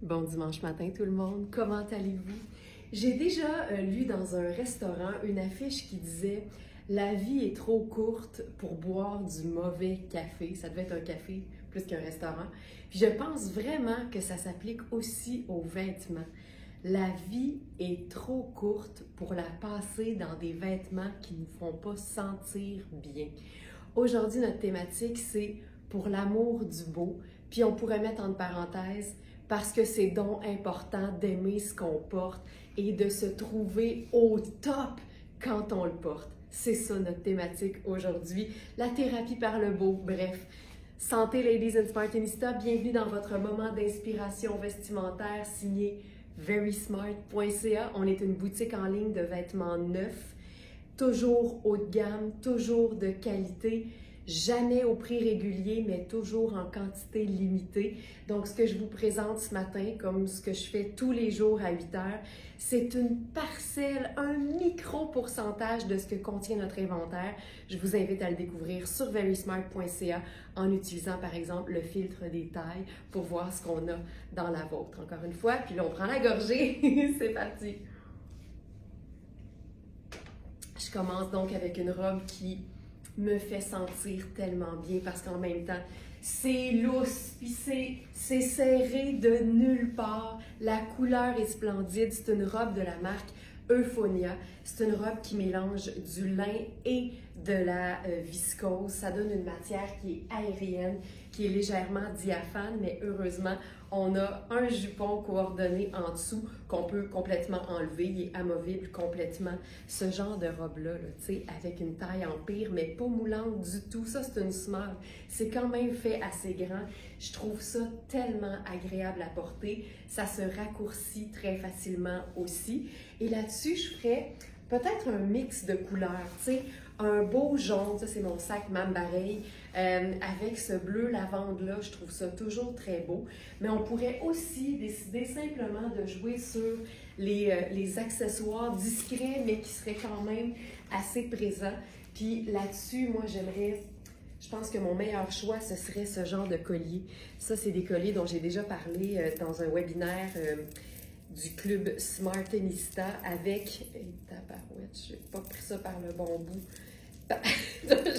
Bon dimanche matin tout le monde, comment allez-vous? J'ai déjà lu dans un restaurant une affiche qui disait «La vie est trop courte pour boire du mauvais café». Ça devait être un café plus qu'un restaurant. Puis je pense vraiment que ça s'applique aussi aux vêtements. La vie est trop courte pour la passer dans des vêtements qui ne nous font pas sentir bien. Aujourd'hui, notre thématique, c'est pour l'amour du beau. Puis on pourrait mettre entre parenthèses parce que c'est donc important d'aimer ce qu'on porte et de se trouver au top quand on le porte. C'est ça notre thématique aujourd'hui. La thérapie par le beau, bref. Santé Ladies and Smartinista, bienvenue dans votre moment d'inspiration vestimentaire signé verysmart.ca. On est une boutique en ligne de vêtements neufs, toujours haut de gamme, toujours de qualité, jamais au prix régulier, mais toujours en quantité limitée. Donc, ce que je vous présente ce matin, comme ce que je fais tous les jours à 8 heures, c'est une parcelle, un micro pourcentage de ce que contient notre inventaire. Je vous invite à le découvrir sur verysmart.ca en utilisant, par exemple, le filtre des tailles pour voir ce qu'on a dans la vôtre. Encore une fois, puis là, on prend la gorgée. C'est parti! Je commence donc avec une robe qui me fait sentir tellement bien parce qu'en même temps, c'est lousse, puis c'est serré de nulle part. La couleur est splendide. C'est une robe de la marque Euphonia. C'est une robe qui mélange du lin et de la viscose. Ça donne une matière qui est aérienne, qui est légèrement diaphane, mais heureusement, on a un jupon coordonné en dessous qu'on peut complètement enlever. Il est amovible complètement. Ce genre de robe-là, tu sais, avec une taille empire, mais pas moulante du tout. Ça, c'est une small. C'est quand même fait assez grand. Je trouve ça tellement agréable à porter. Ça se raccourcit très facilement aussi. Et là-dessus, je ferais peut-être un mix de couleurs, tu sais, un beau jaune, ça c'est mon sac Mambareil, avec ce bleu lavande-là, je trouve ça toujours très beau. Mais on pourrait aussi décider simplement de jouer sur les accessoires discrets, mais qui seraient quand même assez présents. Puis là-dessus, moi je pense que mon meilleur choix, ce serait ce genre de collier. Ça, c'est des colliers dont j'ai déjà parlé dans un webinaire du club Smartinista avec... Tabarouette, je n'ai pas pris ça par le bon bout.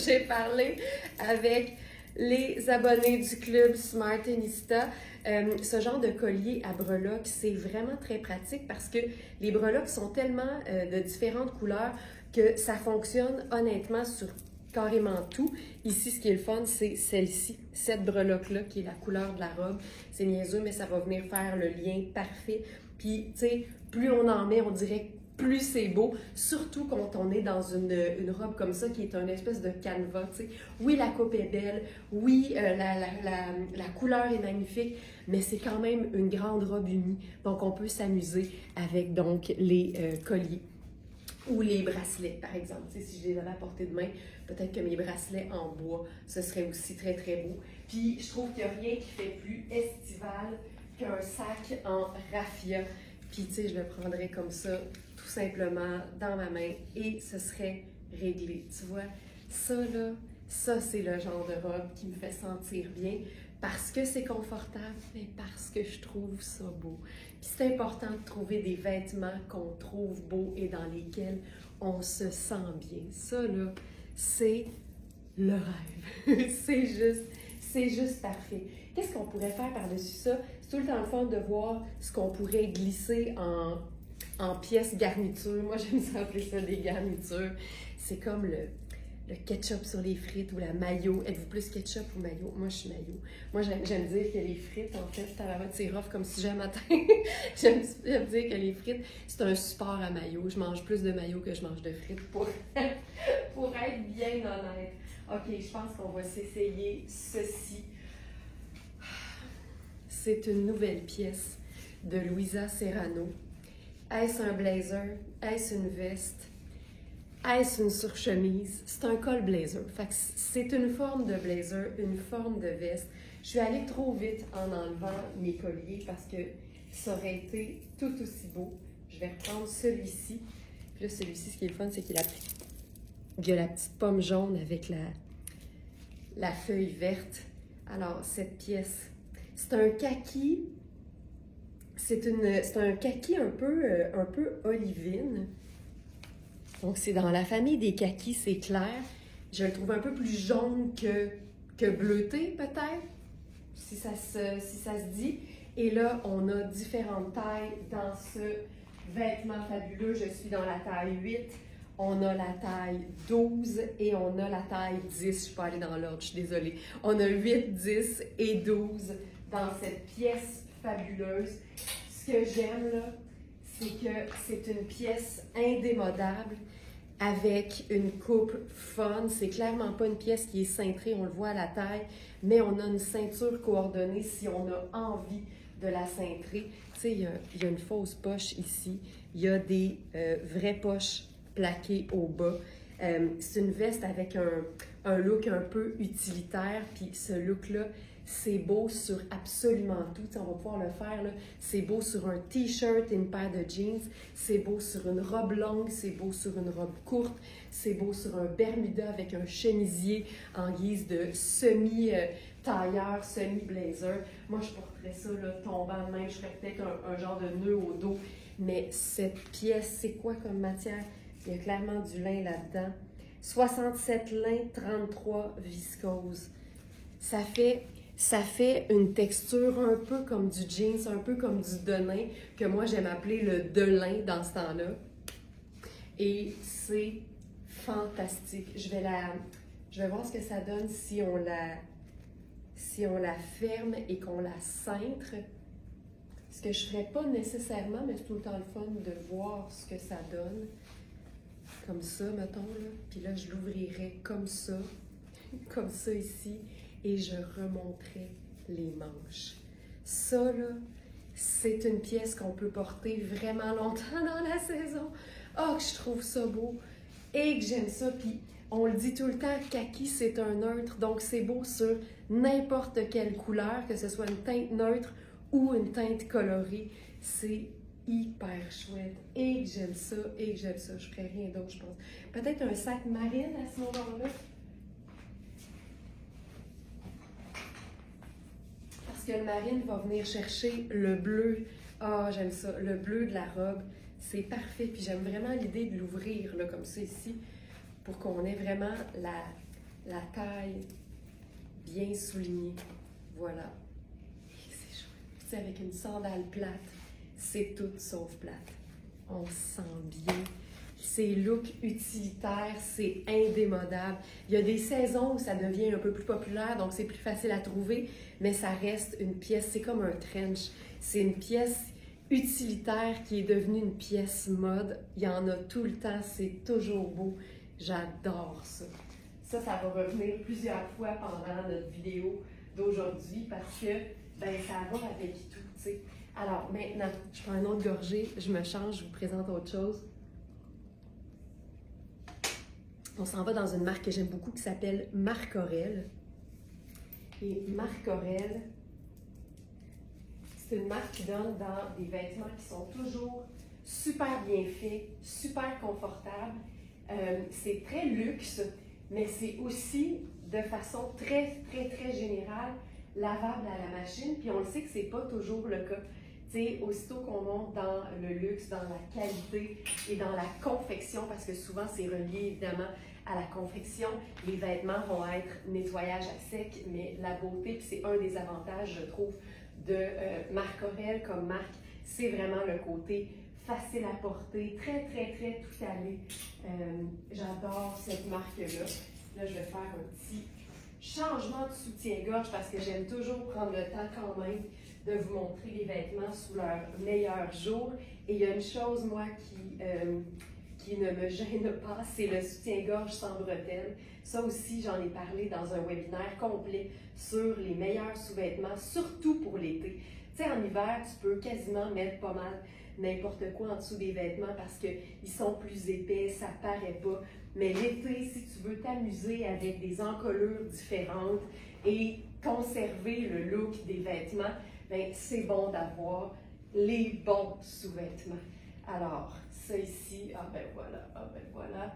J'ai parlé avec les abonnés du club Smartinista. Ce genre de collier à breloques, c'est vraiment très pratique parce que les breloques sont tellement de différentes couleurs que ça fonctionne honnêtement sur carrément tout. Ici, ce qui est le fun, c'est celle-ci, cette breloque-là, qui est la couleur de la robe. C'est niaiseux, mais ça va venir faire le lien parfait. Puis, tu sais, plus on en met, on dirait plus c'est beau, surtout quand on est dans une robe comme ça qui est une espèce de canevas, tu sais. Oui, la coupe est belle, oui, la couleur est magnifique, mais c'est quand même une grande robe unie. Donc, on peut s'amuser avec donc les colliers ou les bracelets, par exemple. Tu sais, si je les avais à portée de main, peut-être que mes bracelets en bois, ce serait aussi très, très beau. Puis, je trouve qu'il n'y a rien qui fait plus estival qu'un sac en raffia. Puis, tu sais, je le prendrais comme ça, tout simplement, dans ma main et ce serait réglé. Tu vois, ça, là, ça, c'est le genre de robe qui me fait sentir bien parce que c'est confortable, mais parce que je trouve ça beau. Puis, c'est important de trouver des vêtements qu'on trouve beaux et dans lesquels on se sent bien. Ça, là, c'est le rêve. C'est juste parfait. Qu'est-ce qu'on pourrait faire par-dessus ça? C'est tout le temps le fun de voir ce qu'on pourrait glisser en pièces garnitures. Moi, j'aime ça appeler ça des garnitures. C'est comme le ketchup sur les frites ou la mayo. Êtes-vous plus ketchup ou mayo? Moi, je suis mayo. Moi, j'aime dire que les frites, en fait, c'est rough comme sujet matin. j'aime dire que les frites, c'est un support à mayo. Je mange plus de mayo que je mange de frites pour être bien honnête. OK, je pense qu'on va s'essayer ceci. C'est une nouvelle pièce de Louisa Serrano. Est-ce un blazer? Est-ce une veste? Est-ce une surchemise? C'est un col blazer. Fait que c'est une forme de blazer, une forme de veste. Je suis allée trop vite en enlevant mes colliers parce que ça aurait été tout aussi beau. Je vais reprendre celui-ci. Puis là, celui-ci, ce qui est le fun, c'est qu'il y a la petite pomme jaune avec la feuille verte. Alors, cette pièce, c'est un kaki C'est un kaki un peu olivine. Donc, c'est dans la famille des kakis, c'est clair. Je le trouve un peu plus jaune que bleuté, peut-être, si ça se dit. Et là, on a différentes tailles dans ce vêtement fabuleux. Je suis dans la taille 8. On a la taille 12 et on a la taille 10. Je ne suis pas allée dans l'ordre, je suis désolée. On a 8, 10 et 12 dans cette pièce fabuleuse. Ce que j'aime, là, c'est que c'est une pièce indémodable avec une coupe fun. C'est clairement pas une pièce qui est cintrée, on le voit à la taille, mais on a une ceinture coordonnée si on a envie de la cintrer. Tu sais, il y a une fausse poche ici. Il y a des vraies poches plaquées au bas. C'est une veste avec un look un peu utilitaire, puis ce look-là, c'est beau sur absolument tout. T'sais, on va pouvoir le faire, là. C'est beau sur un t-shirt et une paire de jeans. C'est beau sur une robe longue. C'est beau sur une robe courte. C'est beau sur un bermuda avec un chemisier en guise de semi-tailleur, semi-blazer. Moi, je porterais ça là, tombant de même. Je ferais peut-être un genre de nœud au dos. Mais cette pièce, c'est quoi comme matière? Il y a clairement du lin là-dedans. 67 lin, 33 viscose. Ça fait une texture un peu comme du jeans, un peu comme du denim, que moi j'aime appeler le delin dans ce temps-là. Et c'est fantastique. Je vais voir ce que ça donne si on la ferme et qu'on la cintre. Ce que je ne ferais pas nécessairement, mais c'est tout le temps le fun de voir ce que ça donne. Comme ça, mettons, là. Puis là, je l'ouvrirais comme ça ici. Et je remonterai les manches. Ça, là, c'est une pièce qu'on peut porter vraiment longtemps dans la saison. Oh, que je trouve ça beau et que j'aime ça. Puis, on le dit tout le temps, kaki, c'est un neutre. Donc, c'est beau sur n'importe quelle couleur, que ce soit une teinte neutre ou une teinte colorée. C'est hyper chouette. Et que j'aime ça, et que j'aime ça. Je ferais rien d'autre, je pense. Peut-être un sac marine à ce moment-là. Que le marine va venir chercher le bleu. Ah, j'aime ça. Le bleu de la robe, c'est parfait. Puis j'aime vraiment l'idée de l'ouvrir là, comme ça ici, pour qu'on ait vraiment la taille bien soulignée. Voilà. Et c'est chouette. Tu sais, avec une sandale plate, c'est tout sauf plate. On se sent bien. C'est look utilitaire, c'est indémodable. Il y a des saisons où ça devient un peu plus populaire, donc c'est plus facile à trouver, mais ça reste une pièce, c'est comme un trench. C'est une pièce utilitaire qui est devenue une pièce mode. Il y en a tout le temps, c'est toujours beau. J'adore ça. Ça va revenir plusieurs fois pendant notre vidéo d'aujourd'hui parce que ça va avec tout, tu sais. Alors maintenant, je prends une autre gorgée, je me change, je vous présente autre chose. On s'en va dans une marque que j'aime beaucoup qui s'appelle Marc Aurèle. Et Marc Aurèle, c'est une marque qui donne dans des vêtements qui sont toujours super bien faits, super confortables. C'est très luxe, mais c'est aussi de façon très, très, très générale lavable à la machine. Puis on le sait que c'est pas toujours le cas. T'sais, aussitôt qu'on monte dans le luxe, dans la qualité et dans la confection, parce que souvent c'est relié évidemment à la confection, les vêtements vont être nettoyage à sec, mais la beauté, puis c'est un des avantages, je trouve, de Marc Aurèle comme marque, c'est vraiment le côté facile à porter, très, très, très tout allé. J'adore cette marque-là. Là, je vais faire un petit changement de soutien-gorge parce que j'aime toujours prendre le temps quand même de vous montrer les vêtements sous leur meilleur jour. Et il y a une chose, moi, qui ne me gêne pas, c'est le soutien-gorge sans bretelles. Ça aussi, j'en ai parlé dans un webinaire complet sur les meilleurs sous-vêtements, surtout pour l'été. Tu sais, en hiver, tu peux quasiment mettre pas mal n'importe quoi en dessous des vêtements parce qu'ils sont plus épais, ça paraît pas. Mais l'été, si tu veux t'amuser avec des encolures différentes et conserver le look des vêtements, bien, c'est bon d'avoir les bons sous-vêtements. Alors, ça ici, ah ben voilà, ah ben voilà,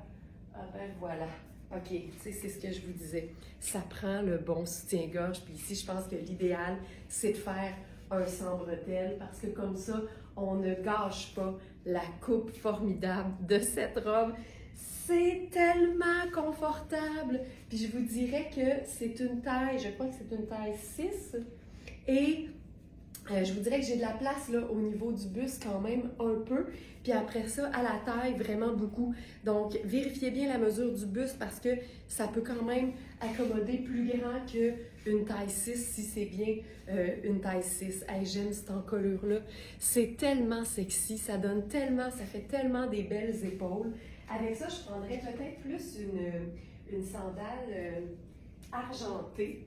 ah ben voilà. OK, tu sais, c'est ce que je vous disais. Ça prend le bon soutien-gorge. Puis ici, je pense que l'idéal, c'est de faire un sans bretelles parce que comme ça, on ne gâche pas la coupe formidable de cette robe. C'est tellement confortable. Puis je vous dirais que c'est une taille, je crois que c'est une taille 6. Et je vous dirais que j'ai de la place là, au niveau du buste quand même un peu. Puis après ça, à la taille, vraiment beaucoup. Donc, vérifiez bien la mesure du buste parce que ça peut quand même accommoder plus grand qu'une taille 6 si c'est bien une taille 6. Hey, j'aime cette encolure-là. C'est tellement sexy, ça donne tellement, ça fait tellement des belles épaules. Avec ça, je prendrais peut-être plus une sandale argentée.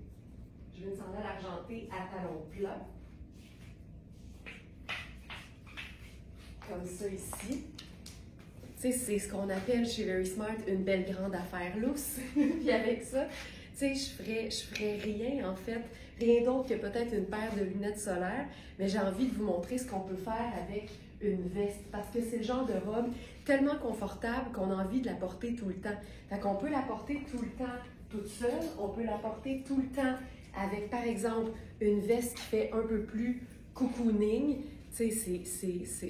Je veux une sandale argentée à talons plats. Comme ça ici. Tu sais, c'est ce qu'on appelle chez Very Smart une belle grande affaire lousse. Puis avec ça, tu sais, je ferais rien en fait, rien d'autre que peut-être une paire de lunettes solaires, mais j'ai envie de vous montrer ce qu'on peut faire avec une veste parce que c'est le genre de robe tellement confortable qu'on a envie de la porter tout le temps. Fait qu'on peut la porter tout le temps toute seule, on peut la porter tout le temps avec par exemple une veste qui fait un peu plus cocooning. Tu sais,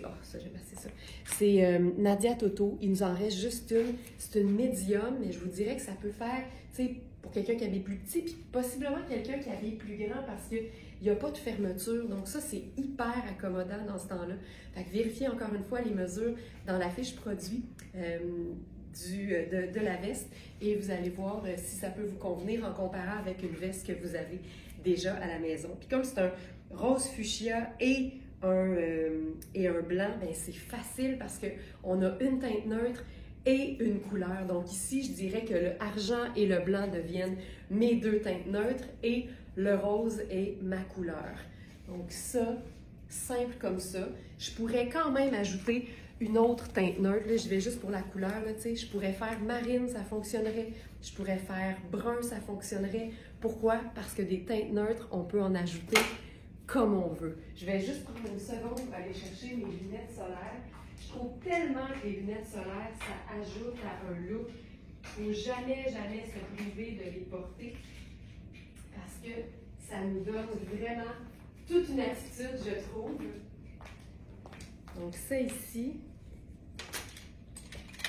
oh, ça, j'aime assez ça. C'est Nadia Toto. Il nous en reste juste une. C'est une médium, mais je vous dirais que ça peut faire, tu sais, pour quelqu'un qui habille plus petit, puis possiblement quelqu'un qui habille plus grand parce qu'il n'y a pas de fermeture. Donc ça, c'est hyper accommodant dans ce temps-là. Fait que vérifiez encore une fois les mesures dans la fiche produit de la veste et vous allez voir si ça peut vous convenir en comparant avec une veste que vous avez déjà à la maison. Puis comme c'est un rose fuchsia et un blanc, ben c'est facile parce qu'on a une teinte neutre et une couleur. Donc ici, je dirais que le argent et le blanc deviennent mes deux teintes neutres et le rose est ma couleur. Donc ça, simple comme ça. Je pourrais quand même ajouter une autre teinte neutre. Là, je vais juste pour la couleur. Là, je pourrais faire marine, ça fonctionnerait. Je pourrais faire brun, ça fonctionnerait. Pourquoi? Parce que des teintes neutres, on peut en ajouter comme on veut. Je vais juste prendre une seconde pour aller chercher mes lunettes solaires. Je trouve tellement que les lunettes solaires, ça ajoute à un look. Il ne faut jamais se priver de les porter parce que ça nous donne vraiment toute une attitude, je trouve. Donc ça ici,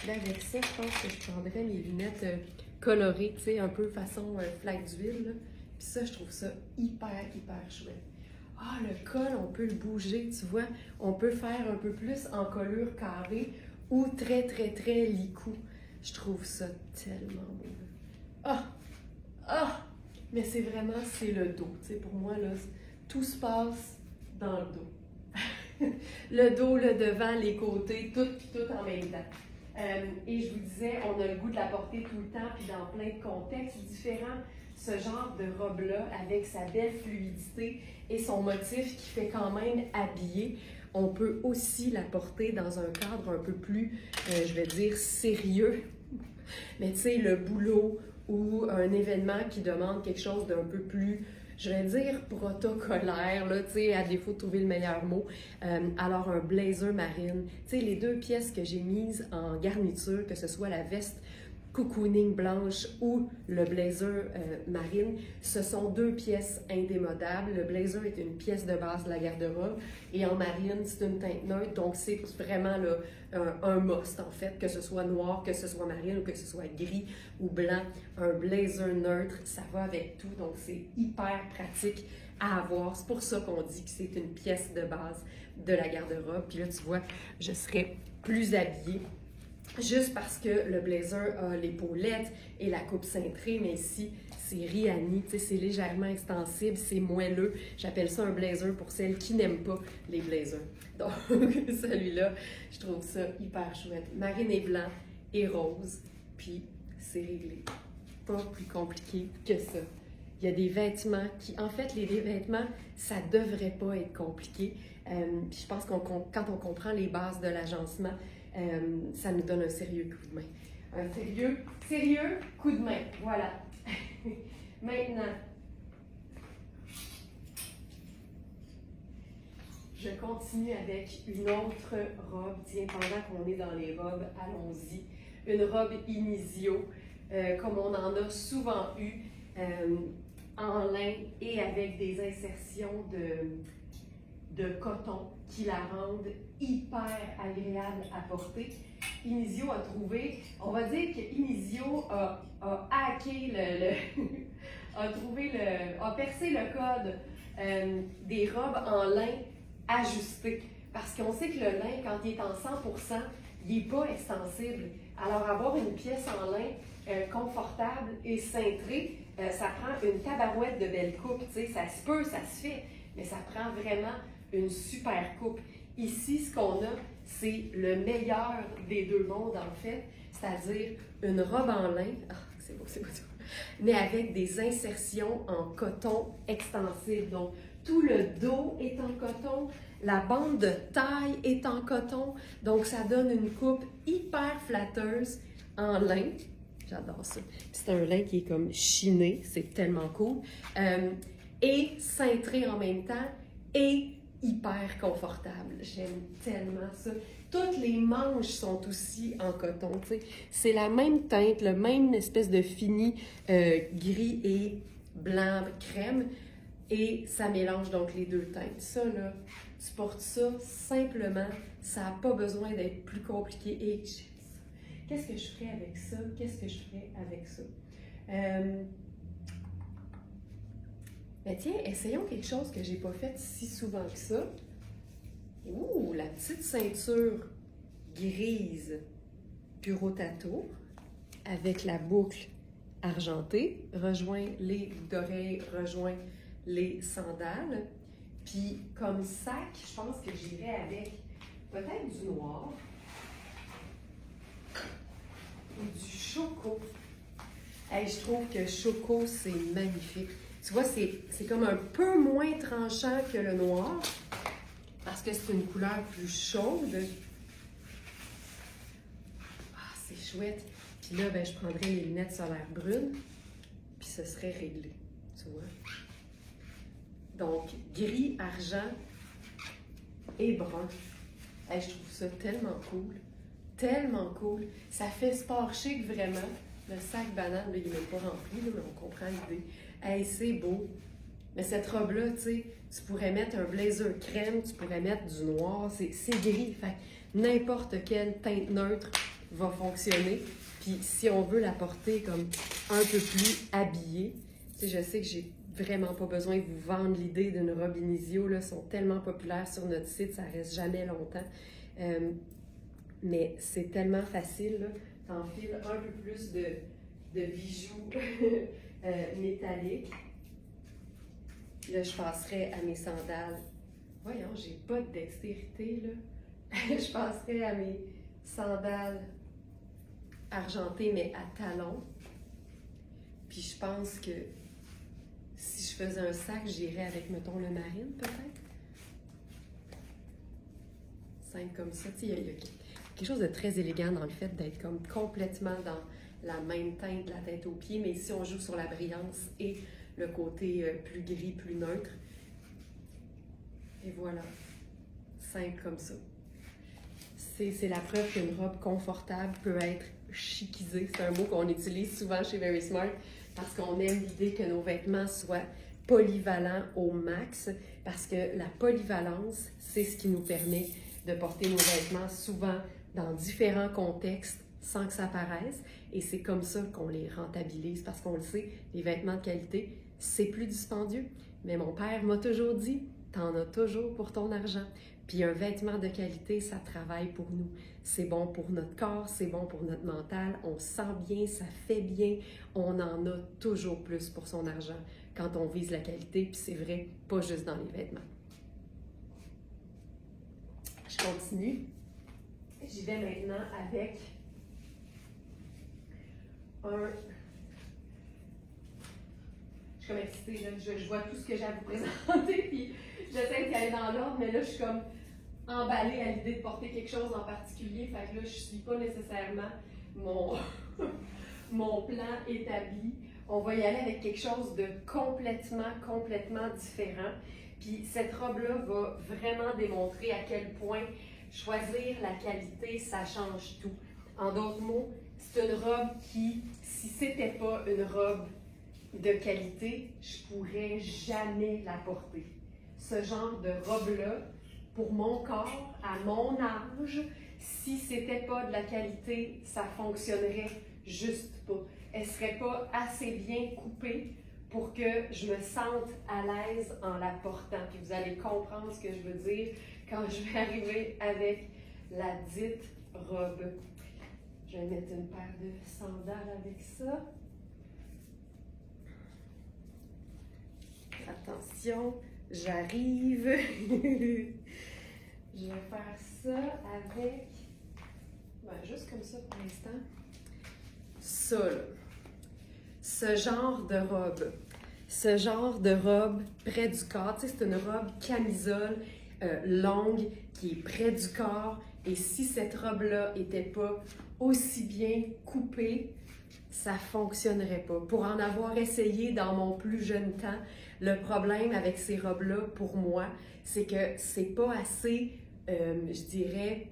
là avec ça, je pense que je prendrais mes lunettes colorées, tu sais, un peu façon flaque d'huile. Puis ça, je trouve ça hyper chouette. Ah, le col, on peut le bouger, tu vois. On peut faire un peu plus en colure carrée ou très licou. Je trouve ça tellement beau. Ah! Mais c'est le dos. Tu sais, pour moi, là, tout se passe dans le dos. Le dos, le devant, les côtés, tout en même temps. Et je vous disais, on a le goût de la porter tout le temps, puis dans plein de contextes différents. Ce genre de robe-là, avec sa belle fluidité et son motif qui fait quand même habillé, on peut aussi la porter dans un cadre un peu plus, je vais dire, sérieux. Mais tu sais, le boulot ou un événement qui demande quelque chose d'un peu plus, je vais dire, protocolaire, là, tu sais, à défaut de trouver le meilleur mot. Alors, un blazer marine. Tu sais, les deux pièces que j'ai mises en garniture, que ce soit la veste cocooning blanche ou le blazer marine, ce sont deux pièces indémodables. Le blazer est une pièce de base de la garde-robe et en marine, c'est une teinte neutre, donc c'est vraiment là, un must en fait, que ce soit noir, que ce soit marine ou que ce soit gris ou blanc. Un blazer neutre, ça va avec tout, donc c'est hyper pratique à avoir. C'est pour ça qu'on dit que c'est une pièce de base de la garde-robe. Puis là, tu vois, je serais plus habillée. Juste parce que le blazer a l'épaulette et la coupe cintrée, mais ici, c'est Riani, tu sais, c'est légèrement extensible, c'est moelleux. J'appelle ça un blazer pour celles qui n'aiment pas les blazers. Donc, celui-là, je trouve ça hyper chouette. Marine et blanc et rose, puis c'est réglé. Pas plus compliqué que ça. Il y a des vêtements qui, en fait, les vêtements, ça devrait pas être compliqué. Puis je pense quand on comprend les bases de l'agencement, ça nous donne un sérieux coup de main. Un sérieux coup de main. Voilà. Maintenant, je continue avec une autre robe. Tiens, pendant qu'on est dans les robes, allons-y. Une robe Inizio, comme on en a souvent eu, en lin et avec des insertions de coton qui la rendent hyper agréable à porter. Inisio a trouvé, on va dire que Inisio a hacké a percé le code des robes en lin ajustées. Parce qu'on sait que le lin, quand il est en 100%, il n'est pas extensible. Alors, avoir une pièce en lin confortable et cintrée, ça prend une tabarouette de belle coupe. Tu sais, ça se peut, ça se fait, mais ça prend vraiment une super coupe. Ici, ce qu'on a, c'est le meilleur des deux mondes, en fait, c'est-à-dire une robe en lin, c'est beau, mais avec des insertions en coton extensible. Donc, tout le dos est en coton, la bande de taille est en coton, donc ça donne une coupe hyper flatteuse en lin. J'adore ça. C'est un lin qui est comme chiné, c'est tellement cool. Et cintré en même temps et hyper confortable. J'aime tellement ça. Toutes les manches sont aussi en coton. T'sais. C'est la même teinte, le même espèce de fini gris et blanc crème. Et ça mélange donc les deux teintes. Ça, là, tu portes ça simplement. Ça n'a pas besoin d'être plus compliqué. Et qu'est-ce que je ferais avec ça? Qu'est-ce que je ferais avec ça? Mais tiens, essayons quelque chose que j'ai pas fait si souvent que ça. Ouh, la petite ceinture grise Puro Tato avec la boucle argentée, rejoint les boucles d'oreilles, rejoint les sandales. Puis comme sac, je pense que j'irais avec peut-être du noir ou du choco. Hey, je trouve que choco, c'est magnifique. Tu vois, c'est comme un peu moins tranchant que le noir, parce que c'est une couleur plus chaude. Ah, c'est chouette. Puis là, ben, je prendrais les lunettes solaires brunes, puis ce serait réglé, tu vois. Donc, gris, argent et brun. Hey, je trouve ça tellement cool. Tellement cool. Ça fait sport chic, vraiment. Le sac banane, là, il n'est même pas rempli, là, mais on comprend l'idée. Hey, c'est beau. Mais cette robe-là, tu sais, tu pourrais mettre un blazer crème, tu pourrais mettre du noir, c'est gris. Fait que n'importe quelle teinte neutre va fonctionner. Puis si on veut la porter comme un peu plus habillée, tu sais, je sais que j'ai vraiment pas besoin de vous vendre l'idée d'une robe Inisio, là, sont tellement populaires sur notre site, ça reste jamais longtemps. Mais c'est tellement facile, là. T'enfiles un peu plus de bijoux métalliques. Là, je passerai à mes sandales. Voyons, j'ai pas de dextérité, là. Je passerai à mes sandales argentées, mais à talons. Puis je pense que si je faisais un sac, j'irais avec, mettons, le marine, peut-être. Simple comme ça. Tu sais, il y a quelque chose de très élégant dans le fait d'être comme complètement dans la même teinte, la tête aux pieds, mais si on joue sur la brillance et le côté plus gris, plus neutre. Et voilà. Simple comme ça. C'est la preuve qu'une robe confortable peut être chicisée. C'est un mot qu'on utilise souvent chez Very Smart parce qu'on aime l'idée que nos vêtements soient polyvalents au max, parce que la polyvalence, c'est ce qui nous permet de porter nos vêtements souvent dans différents contextes sans que ça paraisse. Et c'est comme ça qu'on les rentabilise, parce qu'on le sait, les vêtements de qualité, c'est plus dispendieux. Mais mon père m'a toujours dit, t'en as toujours pour ton argent. Puis un vêtement de qualité, ça travaille pour nous. C'est bon pour notre corps, c'est bon pour notre mental, on se sent bien, ça fait bien, on en a toujours plus pour son argent quand on vise la qualité, puis c'est vrai, pas juste dans les vêtements. Je continue. J'y vais maintenant avec un... Je suis comme excitée, là. Je vois tout ce que j'ai à vous présenter, puis j'essaie d'y aller dans l'ordre, mais là, je suis comme emballée à l'idée de porter quelque chose en particulier, fait que là, je ne suis pas nécessairement mon plan établi. On va y aller avec quelque chose de complètement différent. Puis cette robe-là va vraiment démontrer à quel point choisir la qualité, ça change tout. En d'autres mots, c'est une robe qui, si c'était pas une robe de qualité, je pourrais jamais la porter. ce genre de robe-là pour mon corps, à mon âge. Si c'était pas de la qualité, ça fonctionnerait juste pas. Elle serait pas assez bien coupée pour que je me sente à l'aise en la portant. Puis vous allez comprendre ce que je veux dire quand je vais arriver avec la dite robe. Je vais mettre une paire de sandales avec ça. Attention, j'arrive. Je vais faire ça avec, juste comme ça pour l'instant. Ça, là. Ce genre de robe près du corps, tu sais, c'est une robe camisole longue qui est près du corps. Et si cette robe-là n'était pas aussi bien coupée, ça ne fonctionnerait pas. Pour en avoir essayé dans mon plus jeune temps, le problème avec ces robes-là, pour moi, c'est que c'est pas assez, je dirais,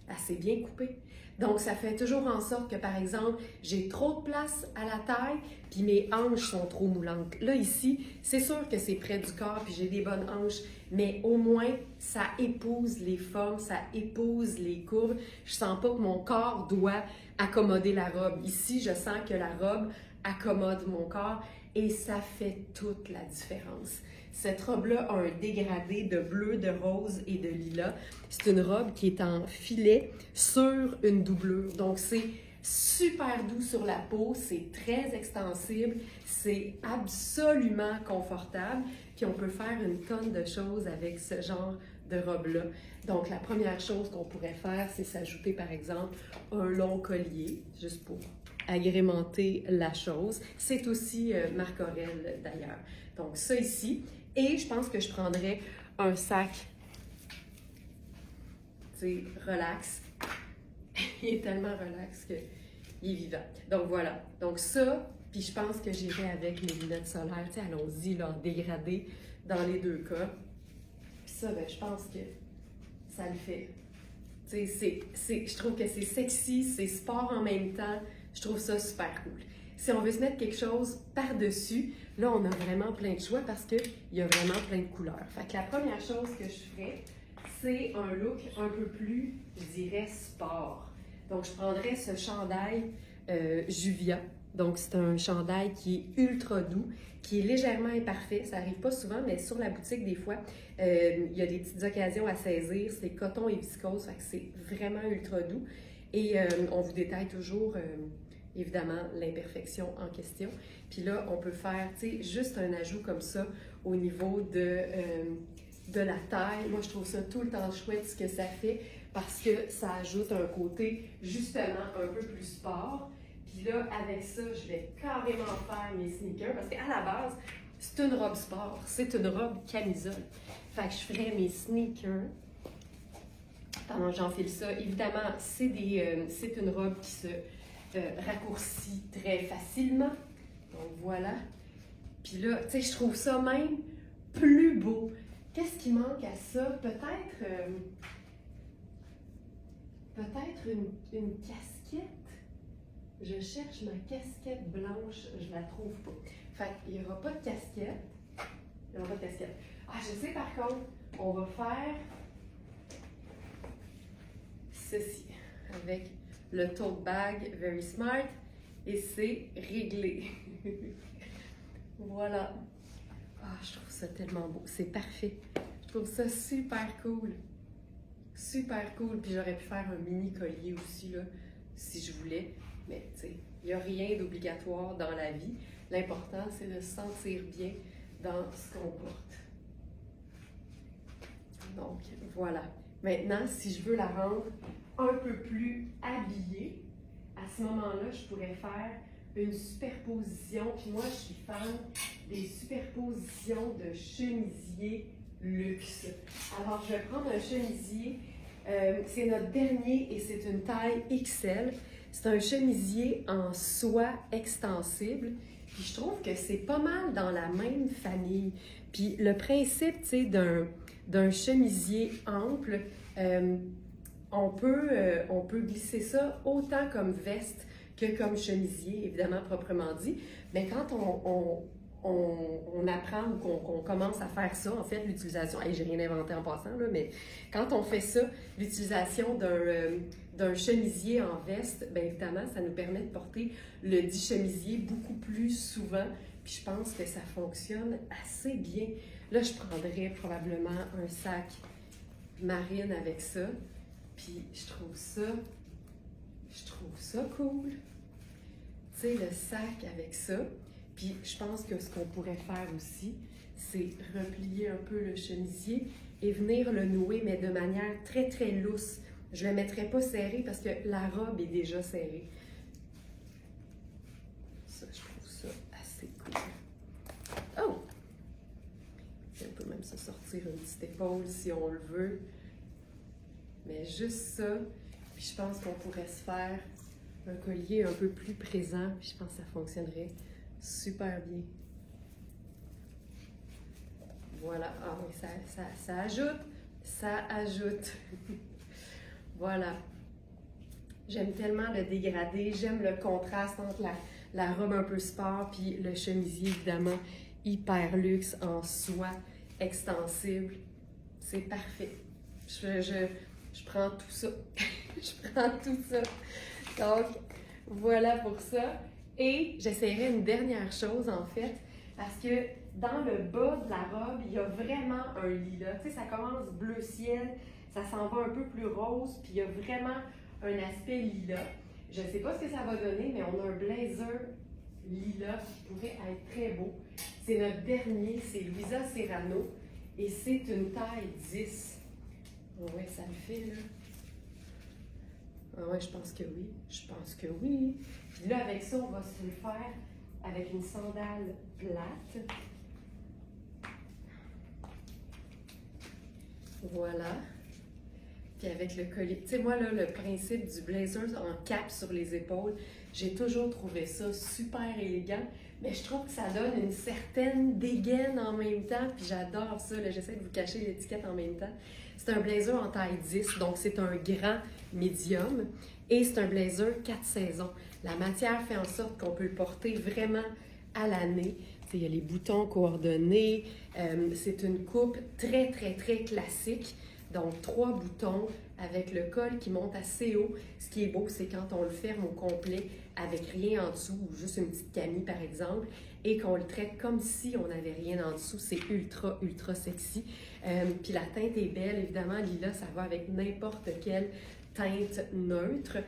assez bien coupé. Donc, ça fait toujours en sorte que, par exemple, j'ai trop de place à la taille, puis mes hanches sont trop moulantes. Là, ici, c'est sûr que c'est près du corps, puis j'ai des bonnes hanches, mais au moins, ça épouse les formes, ça épouse les courbes. Je sens pas que mon corps doit accommoder la robe. Ici, je sens que la robe accommode mon corps et ça fait toute la différence. Cette robe-là a un dégradé de bleu, de rose et de lilas. C'est une robe qui est en filet sur une doublure. Donc, c'est super doux sur la peau, c'est très extensible, c'est absolument confortable. Puis, on peut faire une tonne de choses avec ce genre de robe-là. Donc, la première chose qu'on pourrait faire, c'est s'ajouter, par exemple, un long collier, juste pour agrémenter la chose. C'est aussi Marc Aurèle, d'ailleurs. Donc, ça ici. Et je pense que je prendrais un sac, tu sais, relax. Il est tellement relax qu'il est vivant. Donc, voilà. Donc, ça, puis je pense que j'irai avec mes lunettes solaires. Tu sais, allons-y, là, en dégradé dans les deux cas. Puis ça, je pense que ça le fait. Tu sais, je trouve que c'est sexy, c'est sport en même temps. Je trouve ça super cool. Si on veut se mettre quelque chose par-dessus, là, on a vraiment plein de choix parce qu'il y a vraiment plein de couleurs. Fait que la première chose que je ferais, c'est un look un peu plus, je dirais, sport. Donc, je prendrais ce chandail Juvia. Donc, c'est un chandail qui est ultra doux, qui est légèrement imparfait. Ça n'arrive pas souvent, mais sur la boutique, des fois, il y a des petites occasions à saisir. C'est coton et viscose, fait que c'est vraiment ultra doux. Et on vous détaille toujours... évidemment, l'imperfection en question. Puis là, on peut faire, tu sais, juste un ajout comme ça au niveau de la taille. Moi, je trouve ça tout le temps chouette ce que ça fait parce que ça ajoute un côté, justement, un peu plus sport. Puis là, avec ça, je vais carrément faire mes sneakers parce qu'à la base, c'est une robe sport, c'est une robe camisole. Fait que je ferais mes sneakers pendant que j'enfile ça. Évidemment, c'est une robe qui se raccourci très facilement. Donc voilà. Puis là, tu sais, je trouve ça même plus beau. Qu'est-ce qui manque à ça? Peut-être une casquette. Je cherche ma casquette blanche, je la trouve pas. Fait qu'il n'y aura pas de casquette. Il n'y aura pas de casquette. Ah, je sais par contre, on va faire ceci avec le tote bag Very Smart et c'est réglé. Voilà. Ah, je trouve ça tellement beau. C'est parfait. Je trouve ça super cool. Super cool. Puis j'aurais pu faire un mini collier aussi, là, si je voulais. Mais, tu sais, il n'y a rien d'obligatoire dans la vie. L'important, c'est de se sentir bien dans ce qu'on porte. Donc, voilà. Maintenant, si je veux la rendre un peu plus habillée, à ce moment-là, je pourrais faire une superposition. Puis moi, je suis fan des superpositions de chemisier luxe. Alors, je vais prendre un chemisier. C'est notre dernier et c'est une taille XL. C'est un chemisier en soie extensible. Puis je trouve que c'est pas mal dans la même famille. Puis le principe, tu sais, d'un chemisier ample, on peut glisser ça autant comme veste que comme chemisier, évidemment proprement dit. Mais quand on apprend ou qu'on commence à faire ça, en fait, l'utilisation, hey, j'ai rien inventé en passant, là, mais quand on fait ça, l'utilisation d'un chemisier en veste, bien évidemment, ça nous permet de porter le dit chemisier beaucoup plus souvent, puis je pense que ça fonctionne assez bien. Là, je prendrais probablement un sac marine avec ça, puis je trouve ça cool. Tu sais, le sac avec ça. Puis je pense que ce qu'on pourrait faire aussi, c'est replier un peu le chemisier et venir le nouer, mais de manière très, très lousse. Je ne le mettrai pas serré parce que la robe est déjà serrée. Ça, je trouve ça assez cool. Oh! On peut même se sortir une petite épaule si on le veut. Mais juste ça. Puis je pense qu'on pourrait se faire un collier un peu plus présent. Puis je pense que ça fonctionnerait super bien. Voilà. Ah oui, ça ajoute. Ça ajoute. Voilà. J'aime tellement le dégradé. J'aime le contraste entre la robe un peu sport puis le chemisier, évidemment, hyper luxe en soie extensible. C'est parfait. Je prends tout ça. Je prends tout ça. Donc, voilà pour ça. Et j'essaierai une dernière chose, en fait, parce que dans le bas de la robe, il y a vraiment un lilas. Tu sais, ça commence bleu ciel, ça s'en va un peu plus rose, puis il y a vraiment un aspect lilas. Je ne sais pas ce que ça va donner, mais on a un blazer lilas qui pourrait être très beau. C'est notre dernier, c'est Luisa Serrano, et c'est une taille 10. Oui, ça le fait, là. Ah oui, je pense que oui. Je pense que oui. Puis là, avec ça, on va se le faire avec une sandale plate. Voilà. Puis avec le collier. Tu sais, moi, là, le principe du blazer en cape sur les épaules, j'ai toujours trouvé ça super élégant, mais je trouve que ça donne une certaine dégaine en même temps, puis j'adore ça. Là, j'essaie de vous cacher l'étiquette en même temps. C'est un blazer en taille 10, donc c'est un grand médium, et c'est un blazer 4 saisons. La matière fait en sorte qu'on peut le porter vraiment à l'année. Il y a les boutons coordonnés, c'est une coupe très, très, très classique. Donc, 3 boutons avec le col qui monte assez haut. Ce qui est beau, c'est quand on le ferme au complet avec rien en dessous, ou juste une petite camie par exemple, et qu'on le traite comme si on n'avait rien en dessous. C'est ultra, ultra sexy. Puis la teinte est belle. Évidemment, lilas, ça va avec n'importe quelle teinte neutre.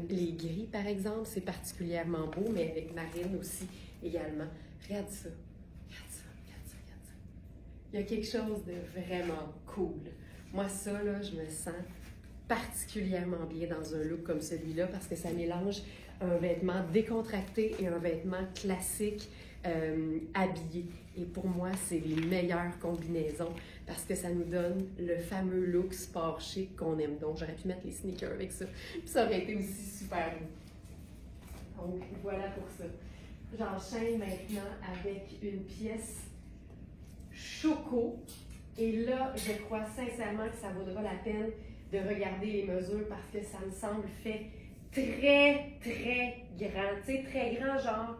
Les gris, par exemple, c'est particulièrement beau, mais avec marine aussi également. Regarde ça. Regarde ça, regarde ça, regarde ça. Il y a quelque chose de vraiment cool. Moi, ça, là, je me sens particulièrement bien dans un look comme celui-là parce que ça mélange un vêtement décontracté et un vêtement classique habillé. Et pour moi, c'est les meilleures combinaisons parce que ça nous donne le fameux look sport chic qu'on aime. Donc, j'aurais pu mettre les sneakers avec ça. Puis ça aurait été aussi super beau. Donc, voilà pour ça. J'enchaîne maintenant avec une pièce choco. Et là, je crois sincèrement que ça vaudra la peine de regarder les mesures parce que ça me semble fait très, très grand. Tu sais, très grand, genre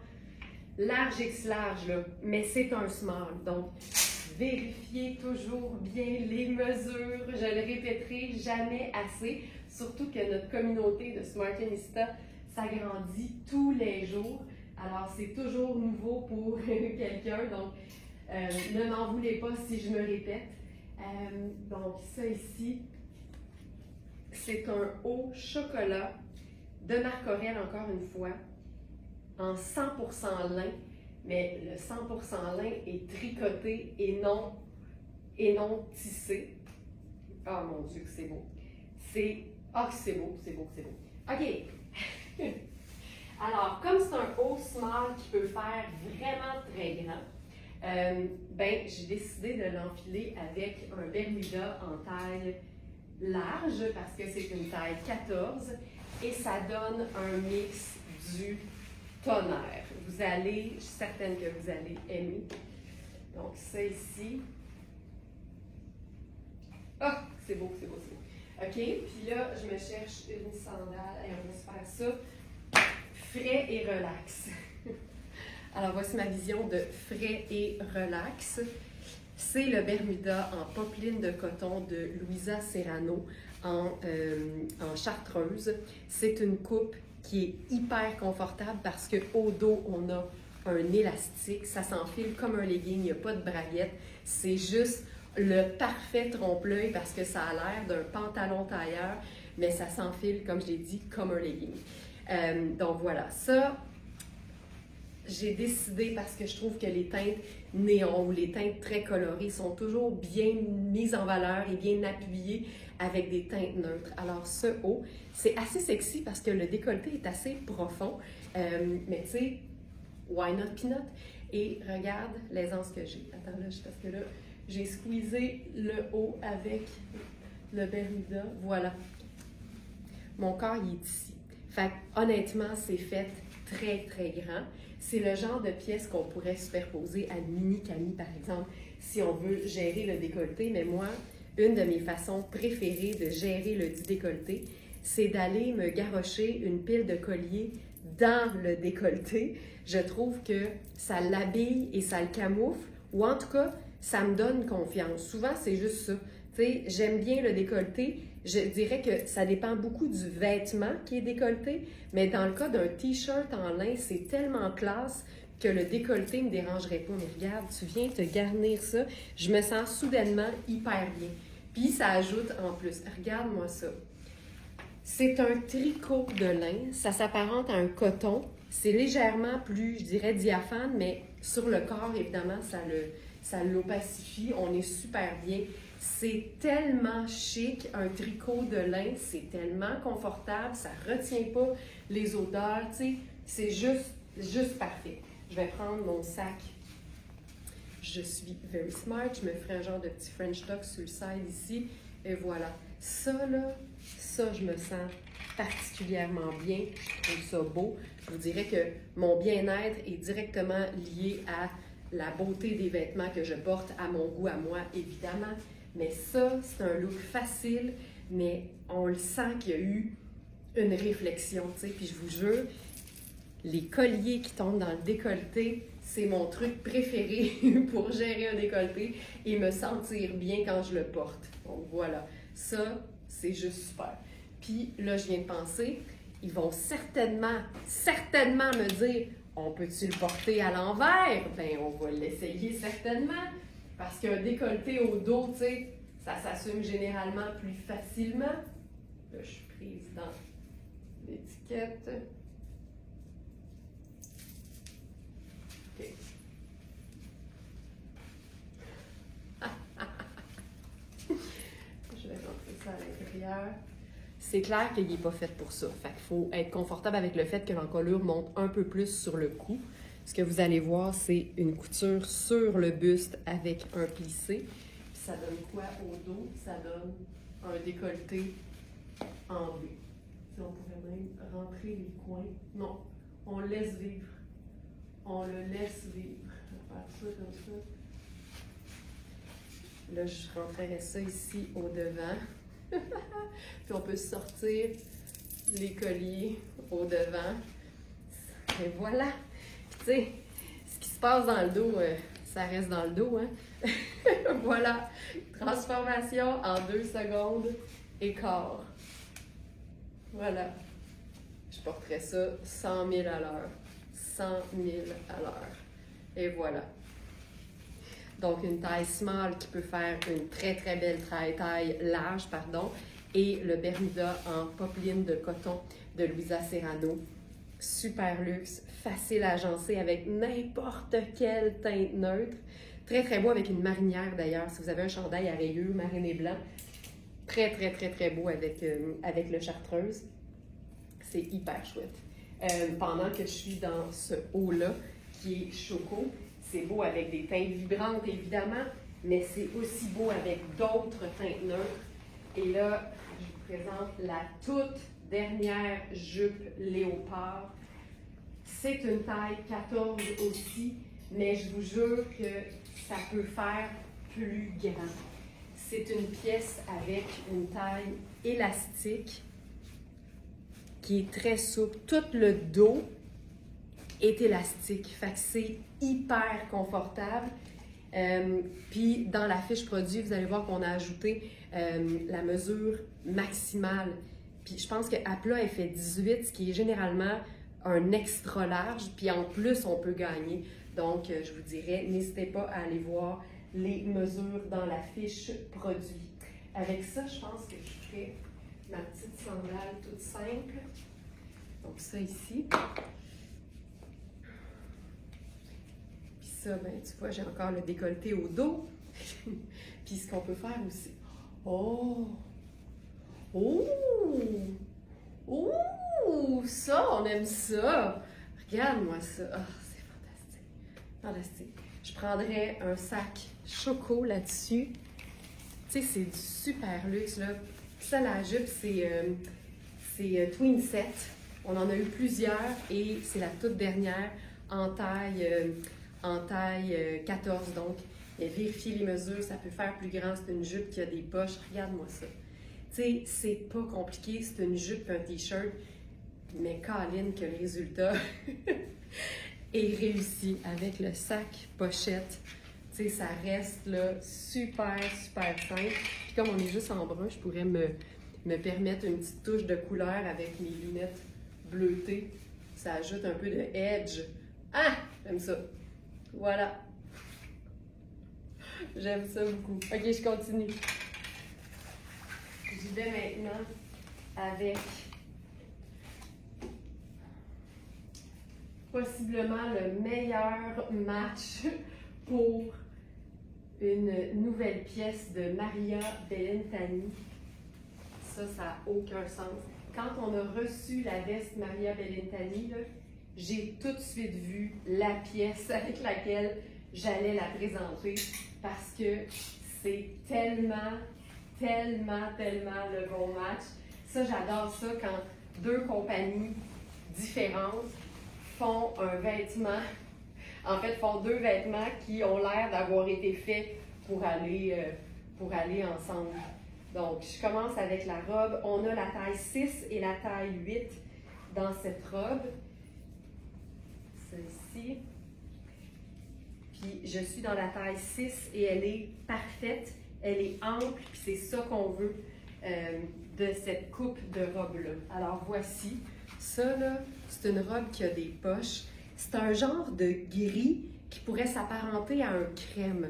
large X large, là. Mais c'est un small. Donc, vérifiez toujours bien les mesures. Je le répéterai jamais assez. Surtout que notre communauté de Smartinista s'agrandit tous les jours. Alors, c'est toujours nouveau pour quelqu'un. Donc, ne m'en voulez pas si je me répète. Donc, ça ici, c'est un haut chocolat de Marc Aurèle, encore une fois, en 100% lin, mais le 100% lin est tricoté et non tissé. Ah mon Dieu, que c'est beau. Ah, que c'est beau, c'est beau, c'est beau. OK. Alors, comme c'est un haut small qui peut faire vraiment très grand, j'ai décidé de l'enfiler avec un Bermuda en taille large parce que c'est une taille 14 et ça donne un mix du tonnerre. Je suis certaine que vous allez aimer. Donc, ça ici. Ah, c'est beau, c'est beau, c'est beau. OK, puis là, je me cherche une sandale et on va se faire ça frais et relax. Alors, voici ma vision de frais et relax. C'est le Bermuda en popeline de coton de Louisa Serrano en chartreuse. C'est une coupe qui est hyper confortable parce qu'au dos, on a un élastique. Ça s'enfile comme un legging, il n'y a pas de braguette. C'est juste le parfait trompe-l'œil parce que ça a l'air d'un pantalon tailleur, mais ça s'enfile, comme je l'ai dit, comme un legging. Donc voilà, ça, j'ai décidé parce que je trouve que les teintes néon ou les teintes très colorées sont toujours bien mises en valeur et bien appuyées avec des teintes neutres. Alors ce haut, c'est assez sexy parce que le décolleté est assez profond, mais tu sais, why not peanut? Et regarde l'aisance que j'ai. Attends là, parce que là, j'ai squeezé le haut avec le Bermuda. Voilà. Mon corps, il est ici. Fait que, honnêtement, c'est fait très, très grand. C'est le genre de pièce qu'on pourrait superposer à une mini-cami, par exemple, si on veut gérer le décolleté. Mais moi, une de mes façons préférées de gérer le dit décolleté, c'est d'aller me garrocher une pile de colliers dans le décolleté. Je trouve que ça l'habille et ça le camoufle, ou en tout cas, ça me donne confiance. Souvent, c'est juste ça. Tu sais, j'aime bien le décolleté. Je dirais que ça dépend beaucoup du vêtement qui est décolleté, mais dans le cas d'un t-shirt en lin, c'est tellement classe que le décolleté ne me dérangerait pas. Mais regarde, tu viens te garnir ça, je me sens soudainement hyper bien. Puis ça ajoute en plus, regarde-moi ça. C'est un tricot de lin, ça s'apparente à un coton. C'est légèrement plus, je dirais, diaphane, mais sur le corps, évidemment, ça l'opacifie. On est super bien. C'est tellement chic, un tricot de lin, c'est tellement confortable, ça ne retient pas les odeurs, tu sais, c'est juste parfait. Je vais prendre mon sac. Je suis very smart, je me ferai un genre de petit French tuck sur le side ici, et voilà. Ça, là, ça, je me sens particulièrement bien, je trouve ça beau. Je vous dirais que mon bien-être est directement lié à la beauté des vêtements que je porte, à mon goût, à moi, évidemment. Mais ça, c'est un look facile, mais on le sent qu'il y a eu une réflexion, tu sais. Puis je vous jure, les colliers qui tombent dans le décolleté, c'est mon truc préféré pour gérer un décolleté et me sentir bien quand je le porte. Donc voilà, ça, c'est juste super. Puis là, je viens de penser, ils vont certainement me dire, on peut-tu le porter à l'envers? Ben, on va l'essayer certainement. Parce qu'un décolleté au dos, tu sais, ça s'assume généralement plus facilement. Là, je suis prise dans l'étiquette. OK. Je vais rentrer ça à l'intérieur. C'est clair qu'il n'est pas fait pour ça. Fait qu'il faut être confortable avec le fait que l'encolure monte un peu plus sur le cou. Ce que vous allez voir, c'est une couture sur le buste avec un plissé. Puis ça donne quoi au dos? Ça donne un décolleté en V. Si on pourrait même rentrer les coins. Non, on laisse vivre. On le laisse vivre. On va faire ça comme ça. Là, je rentrerai ça ici au devant. Puis on peut sortir les colliers au devant. Et voilà! Tu sais, ce qui se passe dans le dos, ça reste dans le dos, hein? Voilà, transformation en 2 secondes et quart. Voilà. Je porterais ça 100 000 à l'heure. 100 000 à l'heure. Et voilà. Donc, une taille small qui peut faire une très, très belle taille large, pardon. Et le Bermuda en popeline de coton de Louisa Serrano. Super luxe, facile à agencer avec n'importe quelle teinte neutre. Très, très beau avec une marinière d'ailleurs. Si vous avez un chandail à rayures, marine et blanc. Très, très, très, très beau avec le chartreuse. C'est hyper chouette. Pendant que je suis dans ce haut-là, qui est choco, c'est beau avec des teintes vibrantes, évidemment, mais c'est aussi beau avec d'autres teintes neutres. Et là, je vous présente la toute dernière jupe léopard. C'est une taille 14 aussi, mais je vous jure que ça peut faire plus grand. C'est une pièce avec une taille élastique qui est très souple. Tout le dos est élastique. Fait que c'est hyper confortable. Puis dans la fiche produit, vous allez voir qu'on a ajouté la mesure maximale. Puis je pense qu'à plat, elle fait 18, ce qui est généralement un extra large. Puis en plus, on peut gagner. Donc, je vous dirais, n'hésitez pas à aller voir les mesures dans la fiche produit. Avec ça, je pense que je ferai ma petite sandale toute simple. Donc ça ici. Puis ça, ben, tu vois, j'ai encore le décolleté au dos. Puis ce qu'on peut faire aussi. Oh! Oh! Oh! Ça, on aime ça! Regarde-moi ça! Ah, c'est fantastique! Fantastique! Je prendrais un sac choco là-dessus. Tu sais, c'est du super luxe, là. Ça, la jupe, c'est Twin Set. On en a eu plusieurs et c'est la toute dernière en taille 14. Donc, vérifiez les mesures, ça peut faire plus grand. C'est une jupe qui a des poches. Regarde-moi ça. Tu sais, c'est pas compliqué. C'est une jupe et un t-shirt. Mais Colin, que le résultat est réussi avec le sac pochette. Tu sais, ça reste là super, super simple. Puis comme on est juste en brun, je pourrais me permettre une petite touche de couleur avec mes lunettes bleutées. Ça ajoute un peu de edge. Ah! J'aime ça. Voilà. J'aime ça beaucoup. OK, je continue. J'y vais maintenant avec possiblement le meilleur match pour une nouvelle pièce de Maria Bellintani. Ça n'a aucun sens. Quand on a reçu la veste Maria Bellintani, j'ai tout de suite vu la pièce avec laquelle j'allais la présenter parce que c'est tellement, tellement, tellement le bon match. Ça, j'adore ça quand deux compagnies différentes font un vêtement, en fait, font deux vêtements qui ont l'air d'avoir été faits pour aller ensemble. Donc, je commence avec la robe. On a la taille 6 et la taille 8 dans cette robe. Celle-ci. Puis, je suis dans la taille 6 et elle est parfaite. Elle est ample, puis c'est ça qu'on veut de cette coupe de robe-là. Alors, voici. Ça, là, c'est une robe qui a des poches. C'est un genre de gris qui pourrait s'apparenter à un crème.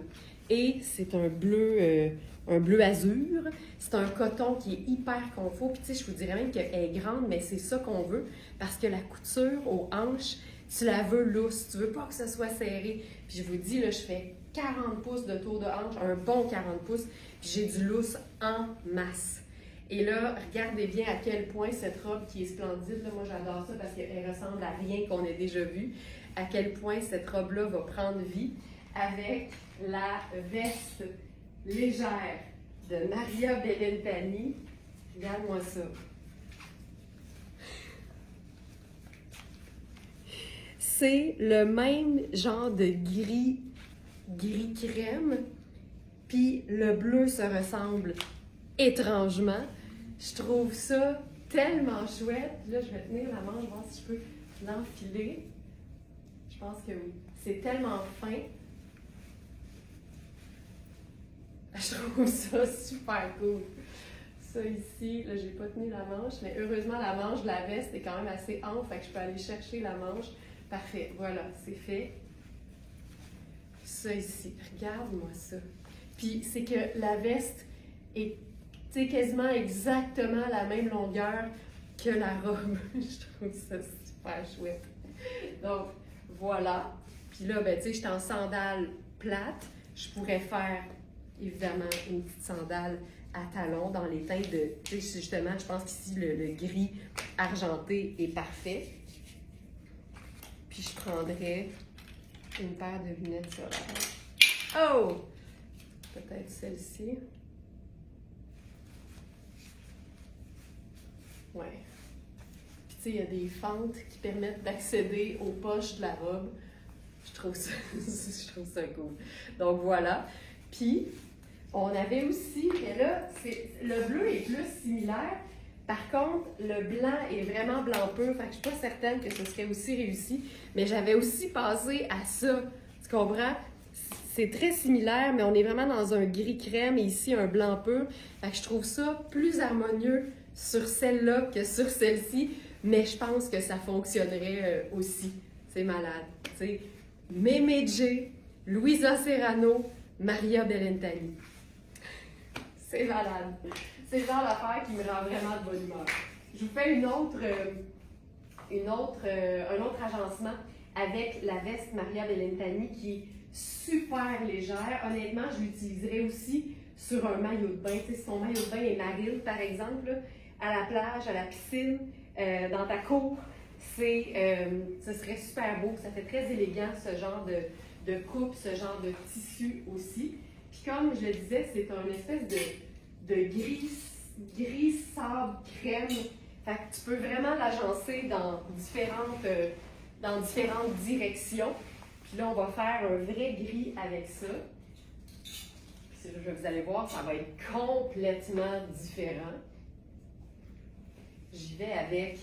Et c'est un bleu azur. C'est un coton qui est hyper confort. Puis tu sais, je vous dirais même qu'elle est grande, mais c'est ça qu'on veut. Parce que la couture aux hanches, tu la veux lousse. Tu veux pas que ce soit serré. Puis je vous dis, là, je fais 40 pouces de tour de hanche, un bon 40 pouces. Puis j'ai du lousse en masse. Et là, regardez bien à quel point cette robe qui est splendide, là, moi j'adore ça parce qu'elle ressemble à rien qu'on ait déjà vu, à quel point cette robe-là va prendre vie avec la veste légère de Maria Bellintani. Regarde-moi ça. C'est le même genre de gris crème, puis le bleu se ressemble étrangement. Je trouve ça tellement chouette. Là, je vais tenir la manche, voir si je peux l'enfiler. Je pense que oui. C'est tellement fin. Je trouve ça super cool. Ça ici, là, j'ai pas tenu la manche, mais heureusement, la manche de la veste est quand même assez ample, fait que je peux aller chercher la manche. Parfait, voilà, c'est fait. Ça ici, regarde-moi ça. Puis c'est que la veste est quasiment exactement la même longueur que la robe. Je trouve ça super chouette. Donc, voilà. Puis là, ben, tu sais, j'étais en sandales plates. Je pourrais faire, évidemment, une petite sandale à talons dans les teintes de... Tu sais, justement, je pense qu'ici, le gris argenté est parfait. Puis je prendrais une paire de lunettes solaires. Oh! Peut-être celle-ci. Ouais. Puis tu sais, il y a des fentes qui permettent d'accéder aux poches de la robe. Je trouve ça cool. Donc voilà. Puis, on avait aussi, et là, le bleu est plus similaire, Par contre, le blanc est vraiment blanc pur, fait que je suis pas certaine que ce serait aussi réussi, mais j'avais aussi pensé à ça, tu comprends? C'est très similaire, mais on est vraiment dans un gris crème et ici un blanc pur, fait que je trouve ça plus harmonieux sur celle-là que sur celle-ci, mais je pense que ça fonctionnerait aussi. C'est malade, tu sais. Mémé J, Louisa Serrano, Maria Bellintani. C'est malade. C'est le genre d'affaire qui me rend vraiment de bonne humeur. Je vous fais un autre agencement avec la veste Maria Bellintani qui est super légère. Honnêtement, je l'utiliserais aussi sur un maillot de bain. Tu sais, si ton maillot de bain est marine, par exemple, là, à la plage, à la piscine, dans ta cour, ce serait super beau. Ça fait très élégant, ce genre de coupe, ce genre de tissu aussi. Puis comme je le disais, c'est une espèce de gris sable crème. Fait que tu peux vraiment l'agencer dans différentes directions. Puis là, on va faire un vrai gris avec ça. Puis vous allez voir, ça va être complètement différent. J'y vais avec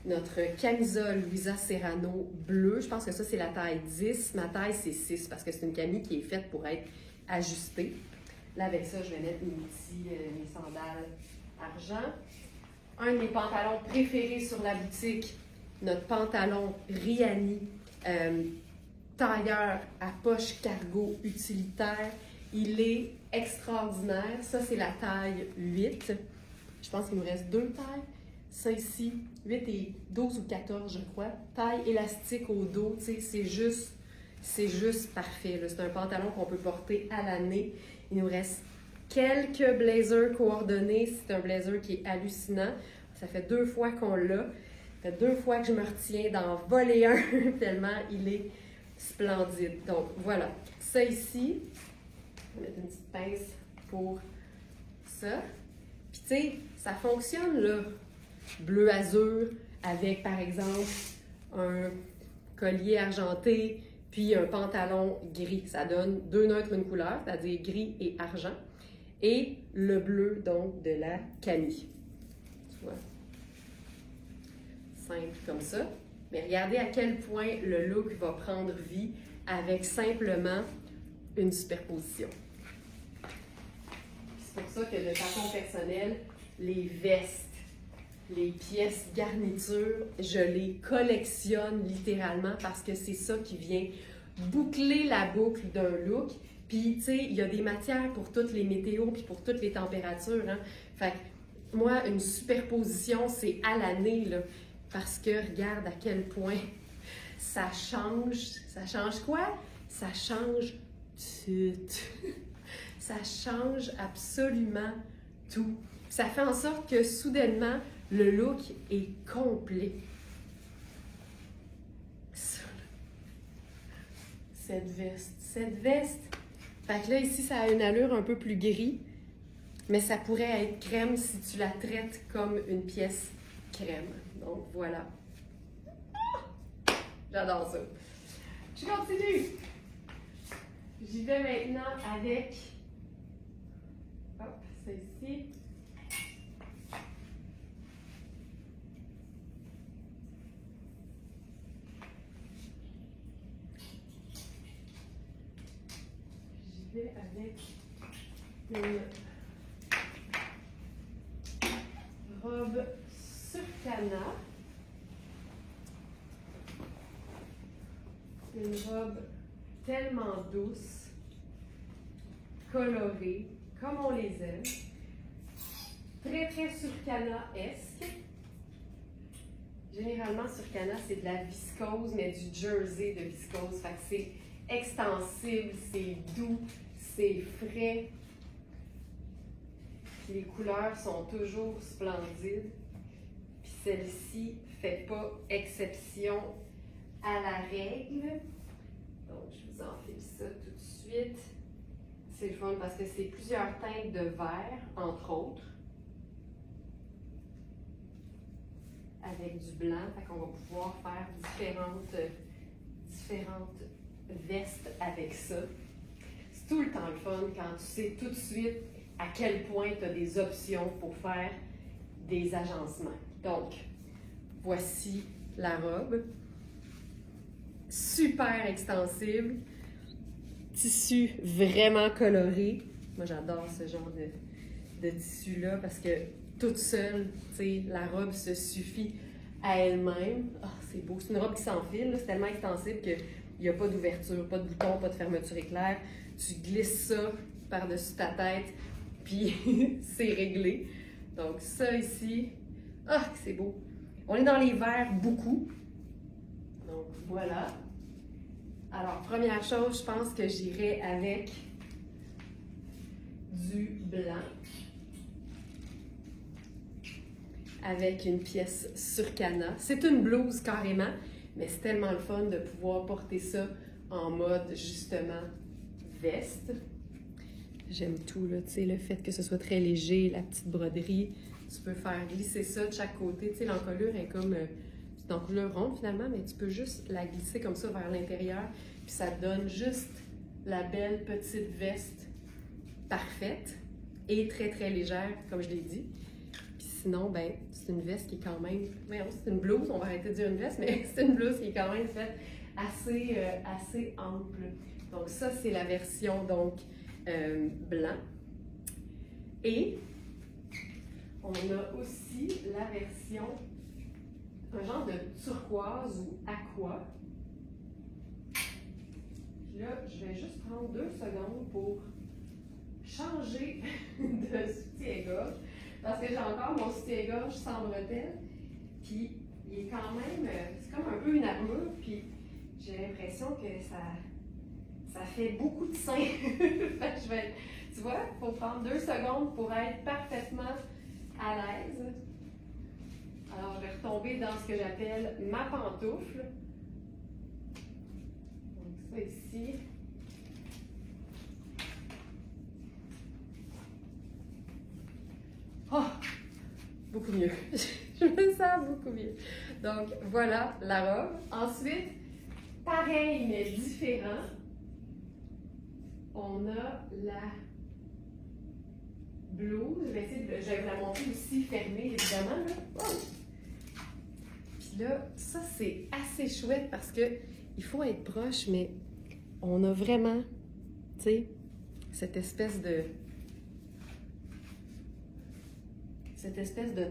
notre camisole Louisa Serrano bleu. Je pense que ça, c'est la taille 10. Ma taille, c'est 6 parce que c'est une camie qui est faite pour être ajustée. Là, avec ça, je vais mettre mes sandales argent. Un de mes pantalons préférés sur la boutique, notre pantalon Riani, tailleur à poche cargo utilitaire. Il est extraordinaire. Ça, c'est la taille 8. Je pense qu'il nous reste 2 tailles. Ça ici, 8 et 12 ou 14, je crois. Taille élastique au dos, tu sais, c'est juste parfait. C'est un pantalon qu'on peut porter à l'année. Il nous reste quelques blazers coordonnés. C'est un blazer qui est hallucinant. Ça fait 2 fois qu'on l'a. Ça fait 2 fois que je me retiens d'en voler un, tellement il est splendide. Donc, voilà. Ça ici, je vais mettre une petite pince pour ça. Puis, tu sais, ça fonctionne, là. Bleu azur avec, par exemple, un collier argenté, puis un pantalon gris. Ça donne 2 neutres, une couleur, c'est-à-dire gris et argent. Et le bleu, donc, de la camie. Tu vois? Simple comme ça. Mais regardez à quel point le look va prendre vie avec simplement une superposition. C'est pour ça que de façon personnelle, les vestes, les pièces garnitures, je les collectionne littéralement parce que c'est ça qui vient boucler la boucle d'un look. Puis, tu sais, il y a des matières pour toutes les météos puis pour toutes les températures. Hein. Fait que moi, une superposition, c'est à l'année, là. Parce que regarde à quel point ça change. Ça change quoi? Ça change tout. Ça change absolument tout. Ça fait en sorte que soudainement, le look est complet. Ça, cette veste. Fait que là, ici, ça a une allure un peu plus gris, mais ça pourrait être crème si tu la traites comme une pièce crème. Donc, voilà. J'adore ça. Je continue. J'y vais maintenant avec... Hop, ça ici. J'y vais avec une robe Surcana. Une robe tellement douce, colorée, comme on les aime. Très, très Surcana-esque. Généralement, Surcana, c'est de la viscose, mais du jersey de viscose. Fait que c'est extensible, c'est doux, c'est frais. Puis les couleurs sont toujours splendides. Puis celle-ci fait pas exception à la règle. Donc, je vous enfile ça tout de suite. C'est le fun parce que c'est plusieurs teintes de vert, entre autres. Avec du blanc, fait qu'on va pouvoir faire différentes vestes avec ça. C'est tout le temps le fun quand tu sais tout de suite à quel point tu as des options pour faire des agencements. Donc, voici la robe. Super extensible. Tissu vraiment coloré. Moi, j'adore ce genre de tissu-là parce que toute seule, tu sais, la robe se suffit à elle-même. Ah, c'est beau. C'est une robe qui s'enfile. C'est tellement extensible qu'il n'y a pas d'ouverture, pas de bouton, pas de fermeture éclair. Tu glisses ça par-dessus ta tête, puis c'est réglé. Donc ça ici, ah, c'est beau. On est dans les verts beaucoup. Donc voilà. Alors, première chose, je pense que j'irai avec du blanc. Avec une pièce sur canna. C'est une blouse carrément, mais c'est tellement le fun de pouvoir porter ça en mode justement veste. J'aime tout, là, tu sais, le fait que ce soit très léger, la petite broderie. Tu peux faire glisser ça de chaque côté. Tu sais, l'encolure est comme c'est une encolure ronde finalement, mais tu peux juste la glisser comme ça vers l'intérieur. Puis ça te donne juste la belle petite veste parfaite et très très légère, comme je l'ai dit. Puis sinon, ben, c'est une veste qui est quand même... Voyons, c'est une blouse, on va arrêter de dire une veste, mais c'est une blouse qui est quand même faite assez ample. Donc ça, c'est la version donc blanc. Et on a aussi la version, un genre de turquoise ou aqua. Puis là, je vais juste prendre 2 secondes pour changer de soutien-gorge. Parce que j'ai encore mon soutien-gorge sans bretelles. Puis il est quand même, c'est comme un peu une armure. Puis j'ai l'impression que ça fait beaucoup de seins. Tu vois, il faut prendre 2 secondes pour être parfaitement à l'aise. Alors, je vais retomber dans ce que j'appelle ma pantoufle. Donc, ça ici. Oh, beaucoup mieux. Je me sens beaucoup mieux. Donc, voilà la robe. Ensuite, pareil mais différent, on a la blouse. Je vais vous la montrer aussi fermée, évidemment. Là. Oh. Puis là, ça, c'est assez chouette parce que il faut être proche, mais on a vraiment, tu sais, cette espèce de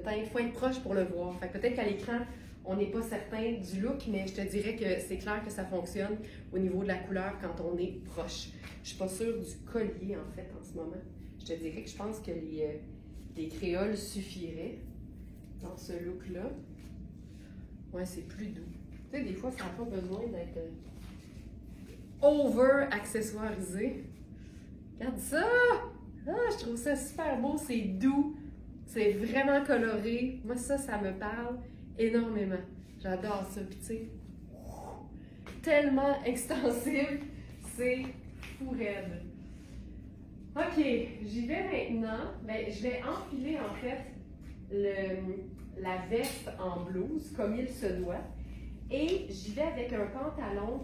teint. Il faut être proche pour le voir. Fait que peut-être qu'à l'écran, on n'est pas certain du look, mais je te dirais que c'est clair que ça fonctionne au niveau de la couleur quand on est proche. Je suis pas sûre du collier, en fait, en ce moment. Je te dirais que je pense que les créoles suffiraient dans ce look-là. Ouais, c'est plus doux. Tu sais, des fois, ça n'a pas besoin d'être over-accessoirisé. Regarde ça! Ah, je trouve ça super beau, c'est doux. C'est vraiment coloré. Moi, ça me parle énormément. J'adore ça. Puis, tu sais, tellement extensible, c'est fou raide. OK, j'y vais maintenant. Ben, je vais enfiler, en fait, la veste en blouse, comme il se doit. Et j'y vais avec un pantalon.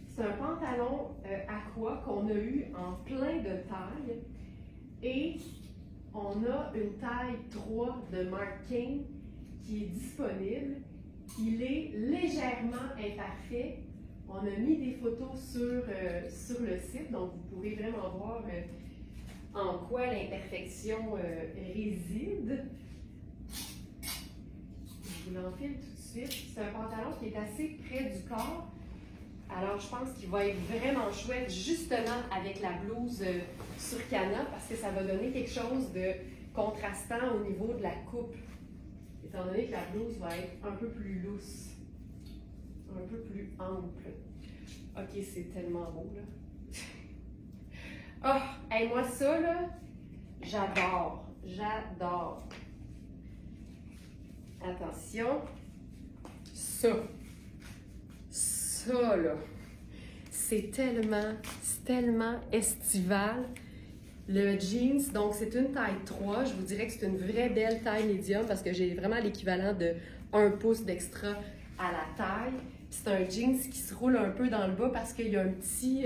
C'est un pantalon aqua qu'on a eu en plein de tailles. Et on a une taille 3 de Marc King qui est disponible. Il est légèrement imparfait. On a mis des photos sur le site, donc vous pourrez vraiment voir en quoi l'imperfection réside. Je vous l'enfile tout de suite. C'est un pantalon qui est assez près du corps. Alors, je pense qu'il va être vraiment chouette, justement, avec la blouse sur canna, parce que ça va donner quelque chose de contrastant au niveau de la coupe, étant donné que la blouse va être un peu plus lousse, un peu plus ample. OK, c'est tellement beau, là. Oh, hey, moi, ça, là, j'adore. J'adore. Attention. Ça, là, c'est tellement estival. Le jeans, donc c'est une taille 3. Je vous dirais que c'est une vraie belle taille médium parce que j'ai vraiment l'équivalent de 1 pouce d'extra à la taille. C'est un jeans qui se roule un peu dans le bas parce qu'il y a un petit...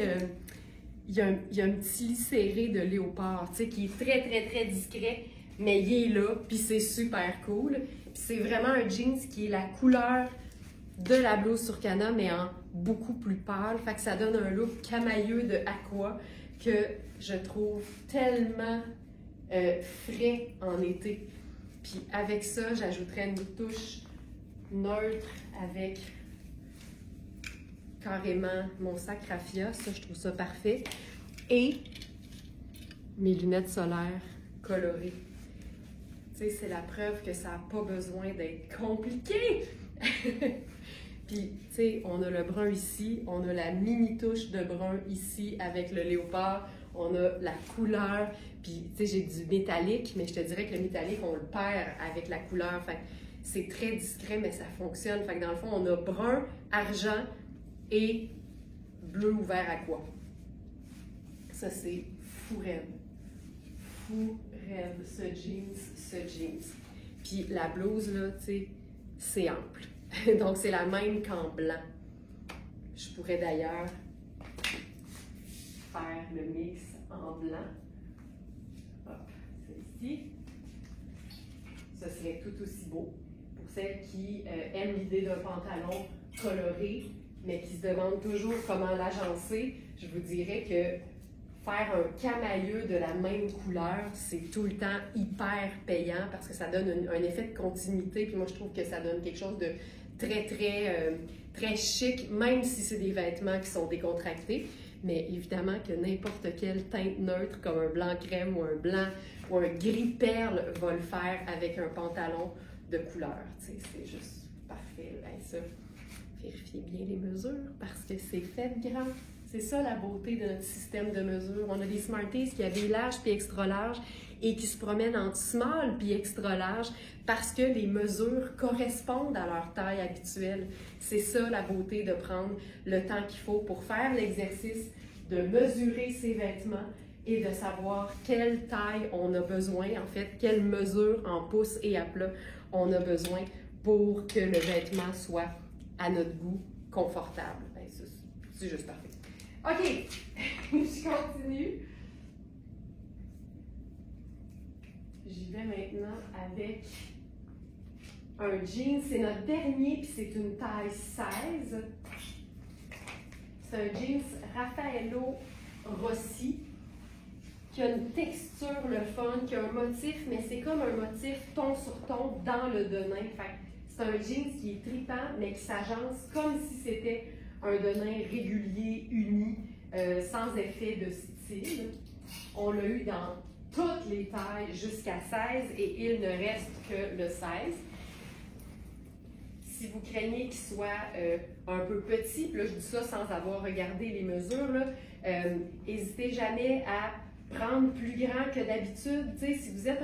il y a un petit lit serré de léopard, tu sais, qui est très, très, très discret, mais il est là, puis c'est super cool. Puis c'est vraiment un jeans qui est la couleur de la blouse Surcana, mais en beaucoup plus pâle. Fait que ça donne un look camailleux de aqua que je trouve tellement frais en été. Puis avec ça, j'ajouterais une touche neutre avec carrément mon sac raffia. Ça, je trouve ça parfait. Et mes lunettes solaires colorées. Tu sais, c'est la preuve que ça n'a pas besoin d'être compliqué. Puis, tu sais, on a le brun ici, on a la mini touche de brun ici avec le léopard, on a la couleur, puis, tu sais, j'ai du métallique, mais je te dirais que le métallique, on le perd avec la couleur. Fait que c'est très discret, mais ça fonctionne. Fait que dans le fond, on a brun, argent et bleu ouvert aqua. Ça, c'est fou raide. Fou raide, ce jeans. Puis la blouse, là, tu sais, c'est ample. Donc, c'est la même qu'en blanc. Je pourrais d'ailleurs faire le mix en blanc. Hop, celle-ci. Ce serait tout aussi beau. Pour celles qui aiment l'idée d'un pantalon coloré, mais qui se demandent toujours comment l'agencer, je vous dirais que faire un camailleux de la même couleur, c'est tout le temps hyper payant parce que ça donne un effet de continuité. Puis moi, je trouve que ça donne quelque chose de très chic, même si c'est des vêtements qui sont décontractés. Mais évidemment que n'importe quelle teinte neutre, comme un blanc crème ou un blanc ou un gris perle, va le faire avec un pantalon de couleur. Tu sais, c'est juste parfait. Bien, ça, vérifiez bien les mesures parce que c'est fait grand. C'est ça la beauté de notre système de mesure. On a des Smarties qui avaient large puis extra large et qui se promènent entre small puis extra large parce que les mesures correspondent à leur taille habituelle. C'est ça la beauté de prendre le temps qu'il faut pour faire l'exercice de mesurer ses vêtements et de savoir quelle taille on a besoin, en fait, quelle mesure en pouces et à plat on a besoin pour que le vêtement soit à notre goût confortable. Bien, c'est juste parfait. OK, je continue. J'y vais maintenant avec un jean. C'est notre dernier, puis c'est une taille 16. C'est un jeans Raffaello Rossi qui a une texture, le fun, qui a un motif, mais c'est comme un motif ton sur ton dans le denim. C'est un jeans qui est trippant, mais qui s'agence comme si c'était un denim régulier, uni, sans effet de style. On l'a eu dans toutes les tailles jusqu'à 16 et il ne reste que le 16. Si vous craignez qu'il soit un peu petit, puis là je dis ça sans avoir regardé les mesures, n'hésitez jamais à prendre plus grand que d'habitude. Si vous êtes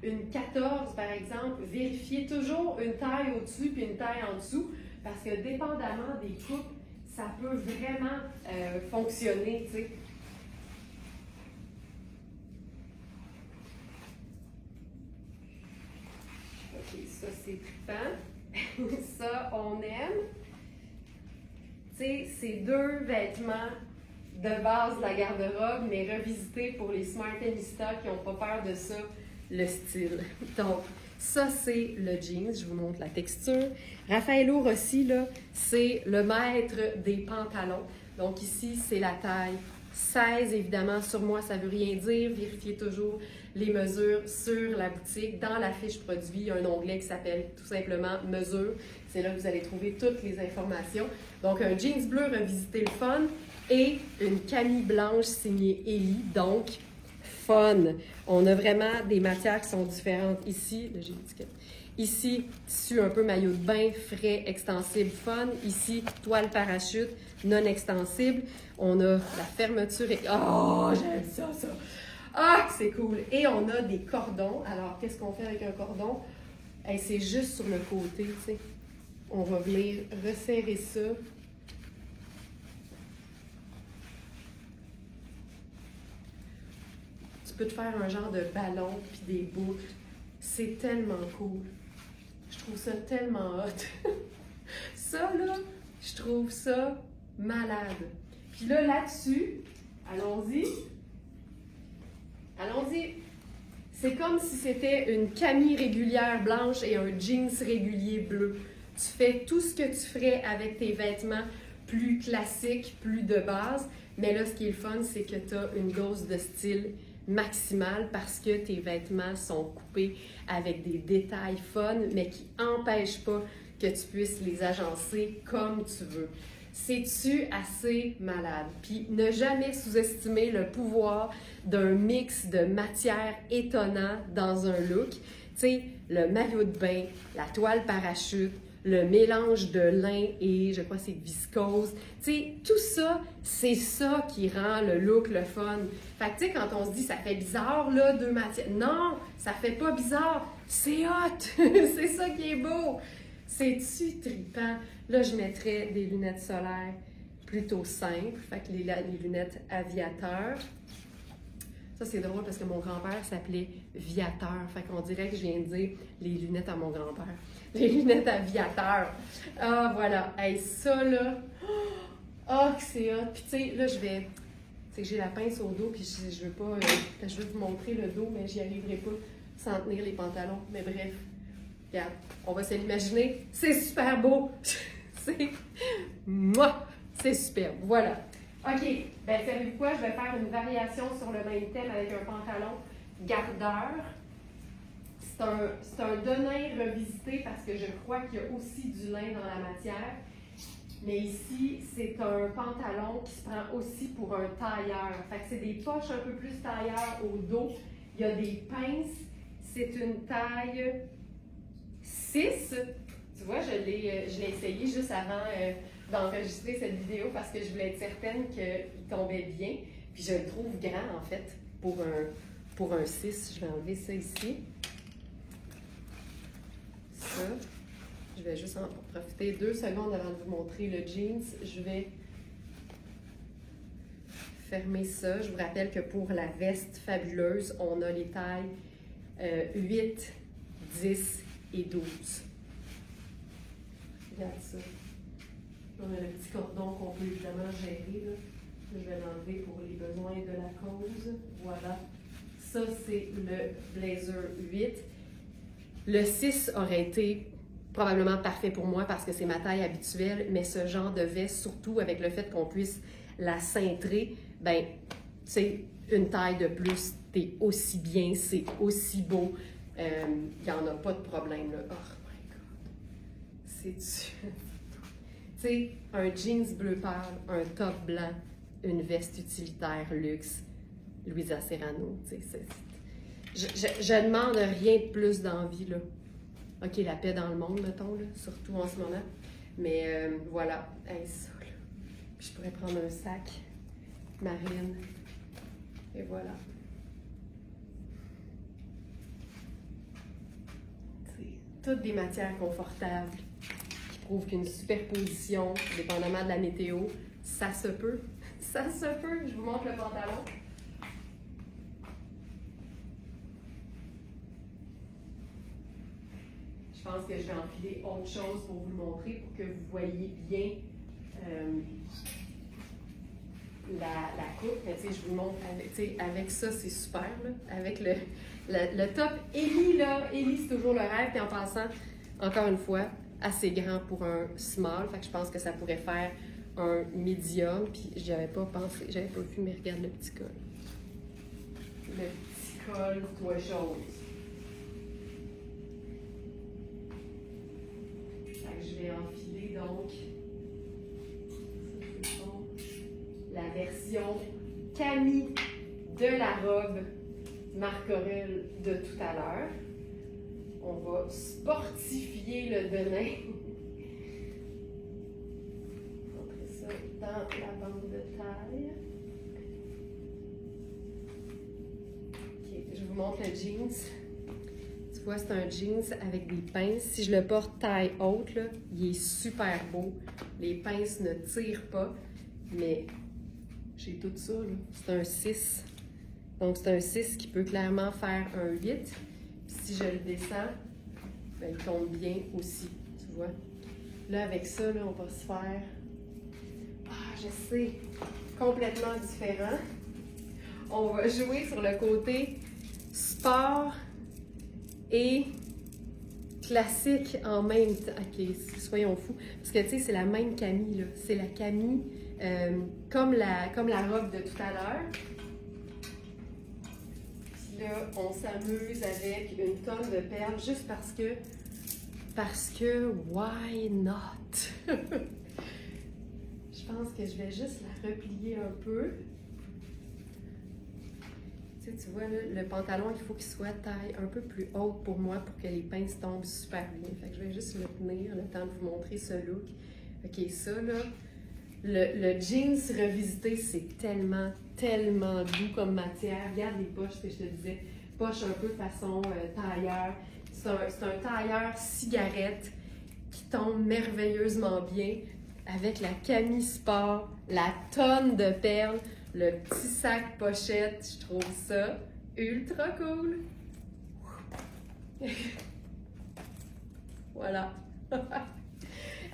une 14 par exemple, vérifiez toujours une taille au-dessus puis une taille en dessous parce que dépendamment des coupes, ça peut vraiment fonctionner, tu sais. OK, ça c'est trippant. Ça, on aime. Tu sais, c'est deux vêtements de base de la garde-robe, mais revisités pour les Smartanistas qui n'ont pas peur de ça, le style. Donc, ça, c'est le jeans. Je vous montre la texture. Raffaello Rossi, là, c'est le maître des pantalons. Donc ici, c'est la taille 16. Évidemment, sur moi, ça ne veut rien dire. Vérifiez toujours les mesures sur la boutique. Dans la fiche produit, il y a un onglet qui s'appelle tout simplement « Mesures ». C'est là que vous allez trouver toutes les informations. Donc, un jeans bleu revisité le fun et une camille blanche signée Ellie. Donc, fun. On a vraiment des matières qui sont différentes ici. Là, j'ai l'étiquette. Ici, tissu un peu maillot de bain, frais, extensible, fun. Ici, toile parachute, non extensible. On a la fermeture et... Oh, j'aime ça, ça! Ah, c'est cool! Et on a des cordons. Alors, qu'est-ce qu'on fait avec un cordon? Hey, c'est juste sur le côté, tu sais. On va venir resserrer ça. Tu peux te faire un genre de ballon puis des boucles. C'est tellement cool. Je trouve ça tellement hot. Ça, là, je trouve ça malade. Puis là, là-dessus, allons-y. Allons-y. C'est comme si c'était une camille régulière blanche et un jeans régulier bleu. Tu fais tout ce que tu ferais avec tes vêtements plus classiques, plus de base, mais là, ce qui est le fun, c'est que tu as une dose de style maximale parce que tes vêtements sont coupés avec des détails fun, mais qui n'empêchent pas que tu puisses les agencer comme tu veux. C'est-tu assez malade? Puis ne jamais sous-estimer le pouvoir d'un mix de matières étonnant dans un look. Tu sais, le maillot de bain, la toile parachute, le mélange de lin et, je crois, c'est viscose. Tu sais, tout ça, c'est ça qui rend le look le fun. Fait que, tu sais, quand on se dit, ça fait bizarre, là, deux matières. Non, ça fait pas bizarre. C'est hot! C'est ça qui est beau! C'est-tu trippant? Là, je mettrais des lunettes solaires plutôt simples. Fait que les lunettes aviateurs. Ça, c'est drôle parce que mon grand-père s'appelait Viateur. Fait qu'on dirait que je viens de dire les lunettes à mon grand-père. Les lunettes aviateurs. Ah, voilà. Hey, ça, là. Ah, que c'est hot. Puis, tu sais, là, je vais. Tu sais, j'ai la pince au dos, puis je veux pas. Je veux vous montrer le dos, mais j'y arriverai pas sans tenir les pantalons. Mais bref. Regarde, on va se l'imaginer. C'est super beau. C'est. Moi! C'est super. Voilà. OK. Bien, savez-vous quoi? Je vais faire une variation sur le même thème avec un pantalon gardeur. C'est un denim revisité parce que je crois qu'il y a aussi du lin dans la matière. Mais ici, c'est un pantalon qui se prend aussi pour un tailleur. Fait que c'est des poches un peu plus tailleur au dos. Il y a des pinces. C'est une taille 6. Tu vois, je l'ai essayé juste avant d'enregistrer cette vidéo parce que je voulais être certaine qu'il tombait bien. Puis je le trouve grand, en fait, pour un 6. Je vais enlever ça ici. Ça. Je vais juste en profiter 2 secondes avant de vous montrer le jeans. Je vais fermer ça. Je vous rappelle que pour la veste fabuleuse, on a les tailles 8, 10 et 12. Regarde ça. On a le petit cordon qu'on peut évidemment gérer. Là. Je vais l'enlever pour les besoins de la cause. Voilà. Ça, c'est le blazer 8. Le 6 aurait été probablement parfait pour moi parce que c'est ma taille habituelle, mais ce genre de veste, surtout avec le fait qu'on puisse la cintrer, ben, tu sais, une taille de plus, t'es aussi bien, c'est aussi beau. Il n'y en a pas de problème, là. Oh my God! C'est-tu... Tu sais, un jeans bleu pâle, un top blanc, une veste utilitaire luxe, Louisa Serrano, tu sais, je demande rien de plus d'envie, là. OK, la paix dans le monde, mettons, là, surtout en ce moment. Mais voilà, hey, ça, là. Puis je pourrais prendre un sac marine. Et voilà. C'est toutes des matières confortables qui prouvent qu'une superposition, dépendamment de la météo, ça se peut. Ça se peut. Je vous montre le pantalon. Je pense que je vais enfiler autre chose pour vous le montrer, pour que vous voyez bien la coupe. Mais tu sais, je vous montre, avec ça, c'est super, là. Avec le top. Ellie, c'est toujours le rêve. Puis en passant, encore une fois, assez grand pour un small. Fait que je pense que ça pourrait faire un medium. Puis j'avais pas pensé, j'avais pas vu, mais regarde le petit col. Le petit col, toi chose. Je vais enfiler donc la version Camille de la robe Marc Aurèle de tout à l'heure. On va sportifier le denim. Montrer ça dans la bande de taille. OK, je vous montre le jeans. Tu vois, c'est un jeans avec des pinces. Si je le porte taille haute, là, il est super beau. Les pinces ne tirent pas, mais j'ai tout ça. C'est un 6. Donc, c'est un 6 qui peut clairement faire un 8. Puis si je le descends, ben, il tombe bien aussi, tu vois. Là, avec ça, là, on va se faire... Ah, je sais, complètement différent. On va jouer sur le côté sport et classique en même temps. Ok, soyons fous. Parce que tu sais, c'est la même Camille, là. C'est la Camille comme la robe de tout à l'heure. Puis là, on s'amuse avec une tonne de perles juste parce que, why not? Je pense que je vais juste la replier un peu. Tu vois, là, le pantalon, il faut qu'il soit taille un peu plus haute pour moi pour que les pinces tombent super bien. Fait que je vais juste le tenir le temps de vous montrer ce look. OK, ça, là, le jeans revisité, c'est tellement, tellement doux comme matière. Regarde les poches que je te disais. Poche un peu façon tailleur. C'est un tailleur cigarette qui tombe merveilleusement bien avec la Camille Sport, la tonne de perles, le petit sac pochette. Je trouve ça ultra cool. Voilà.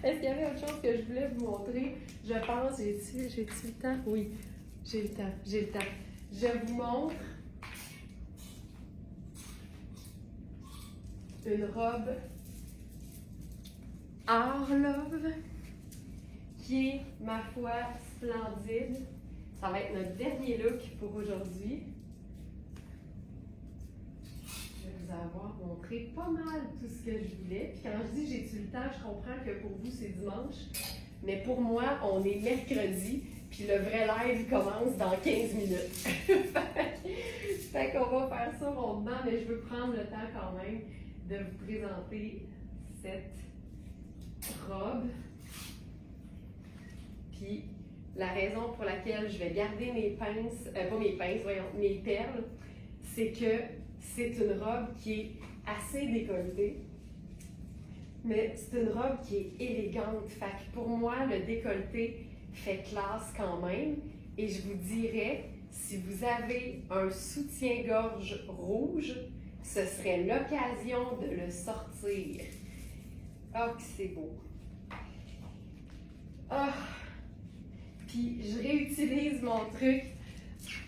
Est-ce qu'il y avait autre chose que je voulais vous montrer? Je pense, j'ai-tu le temps? Oui, j'ai le temps. Je vous montre une robe Art Love qui est, ma foi, splendide. Ça va être notre dernier look pour aujourd'hui. Je vais vous avoir montré pas mal tout ce que je voulais. Puis quand je dis j'ai-tu le temps, je comprends que pour vous c'est dimanche. Mais pour moi, on est mercredi. Puis le vrai live commence dans 15 minutes. Fait qu'on va faire ça rondement, mais je veux prendre le temps quand même de vous présenter cette robe. Puis la raison pour laquelle je vais garder mes mes perles, c'est que c'est une robe qui est assez décolletée, mais c'est une robe qui est élégante. Fait que pour moi, le décolleté fait classe quand même. Et je vous dirais, si vous avez un soutien-gorge rouge, ce serait l'occasion de le sortir. Ah, que c'est beau! Ah! Puis je réutilise mon truc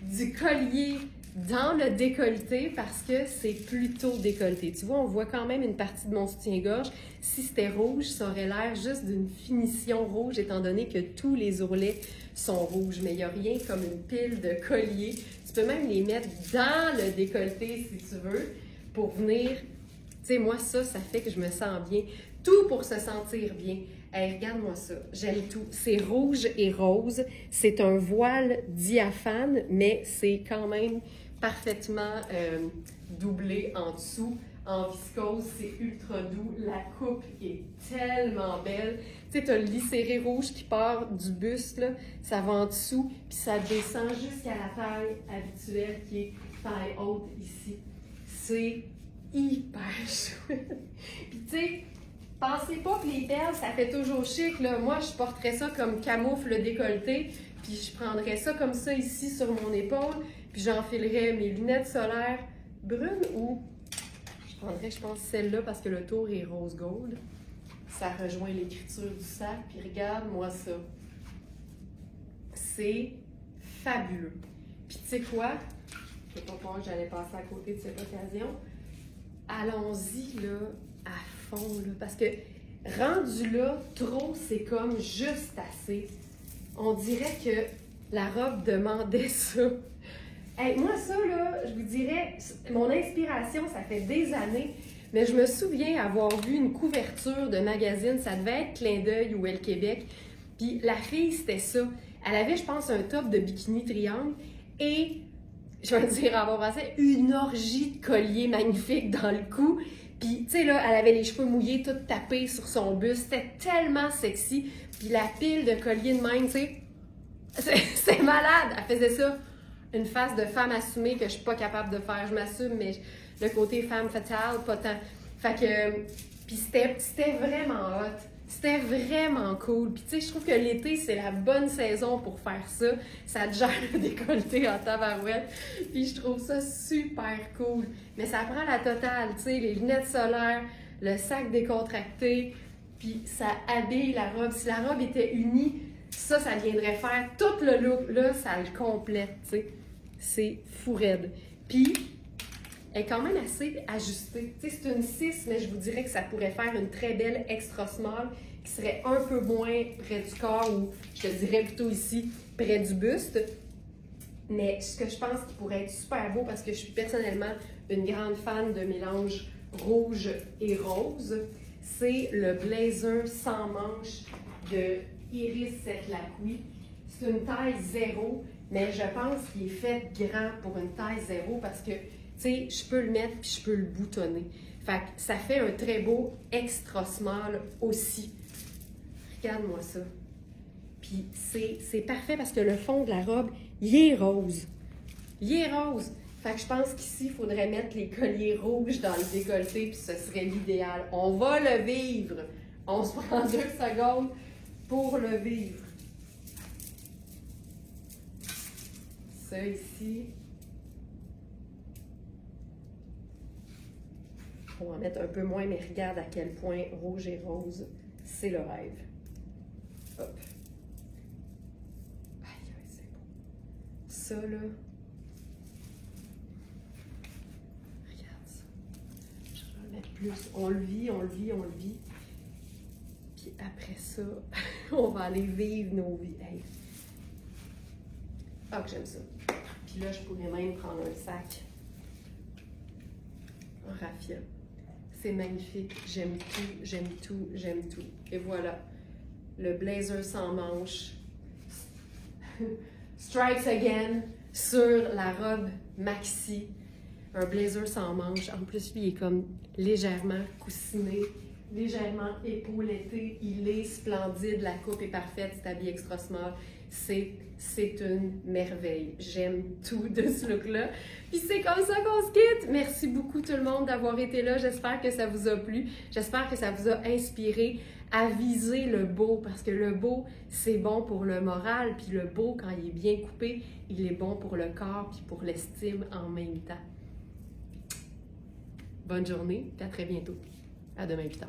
du collier dans le décolleté parce que c'est plutôt décolleté. Tu vois, on voit quand même une partie de mon soutien-gorge. Si c'était rouge, ça aurait l'air juste d'une finition rouge étant donné que tous les ourlets sont rouges. Mais il n'y a rien comme une pile de colliers. Tu peux même les mettre dans le décolleté si tu veux pour venir... Tu sais, moi, ça fait que je me sens bien. Tout pour se sentir bien. Hey, regarde-moi ça, j'aime tout. C'est rouge et rose. C'est un voile diaphane, mais c'est quand même parfaitement doublé en dessous. En viscose, c'est ultra doux. La coupe est tellement belle. Tu sais, tu as le lisséré rouge qui part du buste, là. Ça va en dessous, puis ça descend jusqu'à la taille habituelle qui est taille haute ici. C'est hyper chouette. Puis tu sais, pensez pas que les perles, ça fait toujours chic, là. Moi, je porterais ça comme camoufle décolleté, puis je prendrais ça comme ça ici sur mon épaule, puis j'enfilerais mes lunettes solaires brunes ou je prendrais, je pense, celle-là parce que le tour est rose gold. Ça rejoint l'écriture du sac, puis regarde-moi ça. C'est fabuleux. Puis tu sais quoi? Je ne sais pas que j'allais passer à côté de cette occasion. Allons-y, là, à fond, là, parce que rendu là, trop, c'est comme juste assez. On dirait que la robe demandait ça. Hey, moi, ça, là, je vous dirais, mon inspiration, ça fait des années, mais je me souviens avoir vu une couverture de magazine, ça devait être Clin d'œil ou Elle Québec, puis la fille, c'était ça. Elle avait, je pense, un top de bikini triangle et, je vais dire en bon français, une orgie de colliers magnifiques dans le cou. Puis, tu sais, là, elle avait les cheveux mouillés, tout tapés sur son buste. C'était tellement sexy. Puis la pile de colliers de même, tu sais, c'est malade. Elle faisait ça. Une face de femme assumée que je suis pas capable de faire. Je m'assume, mais le côté femme fatale, pas tant. Fait que, puis c'était vraiment hot. C'était vraiment cool. Puis tu sais, je trouve que l'été, c'est la bonne saison pour faire ça. Ça te gère le décolleté en tabarouette. Puis je trouve ça super cool. Mais ça prend la totale, tu sais, les lunettes solaires, le sac décontracté, puis ça habille la robe. Si la robe était unie, ça viendrait faire tout le look. Là, ça le complète, tu sais. C'est fou raide. Puis, elle est quand même assez ajustée. Tu sais, c'est une 6, mais je vous dirais que ça pourrait faire une très belle extra small qui serait un peu moins près du corps ou je te dirais plutôt ici, près du buste. Mais ce que je pense qui pourrait être super beau, parce que je suis personnellement une grande fan de mélange rouge et rose, c'est le blazer sans manches de Iris Setlaqui. C'est une taille 0, mais je pense qu'il est fait grand pour une taille 0 parce que, tu sais, je peux le mettre puis je peux le boutonner. Fait que ça fait un très beau extra small aussi. Regarde-moi ça. Puis c'est parfait parce que le fond de la robe, il est rose. Il est rose. Fait que je pense qu'ici, il faudrait mettre les colliers rouges dans le décolleté, puis ce serait l'idéal. On va le vivre. On se prend 2 secondes pour le vivre. Ça ici. On va en mettre un peu moins, mais regarde à quel point rouge et rose, c'est le rêve. Hop. Aïe, c'est beau. Ça, là. Regarde ça. Je vais le mettre plus. On le vit, on le vit, on le vit. Puis après ça, on va aller vivre nos vies. Hey. Ah, que j'aime ça. Puis là, je pourrais même prendre un sac en raffia. C'est magnifique. J'aime tout, j'aime tout, j'aime tout. Et voilà, le blazer sans manches. Strikes again sur la robe maxi. Un blazer sans manches. En plus, lui, il est comme légèrement coussiné, légèrement épauletté. Il est splendide. La coupe est parfaite. C'est habillé extra small. C'est une merveille. J'aime tout de ce look-là. Puis c'est comme ça qu'on se quitte. Merci beaucoup tout le monde d'avoir été là. J'espère que ça vous a plu. J'espère que ça vous a inspiré à viser le beau. Parce que le beau, c'est bon pour le moral. Puis le beau, quand il est bien coupé, il est bon pour le corps puis pour l'estime en même temps. Bonne journée, puis à très bientôt. À demain 8h.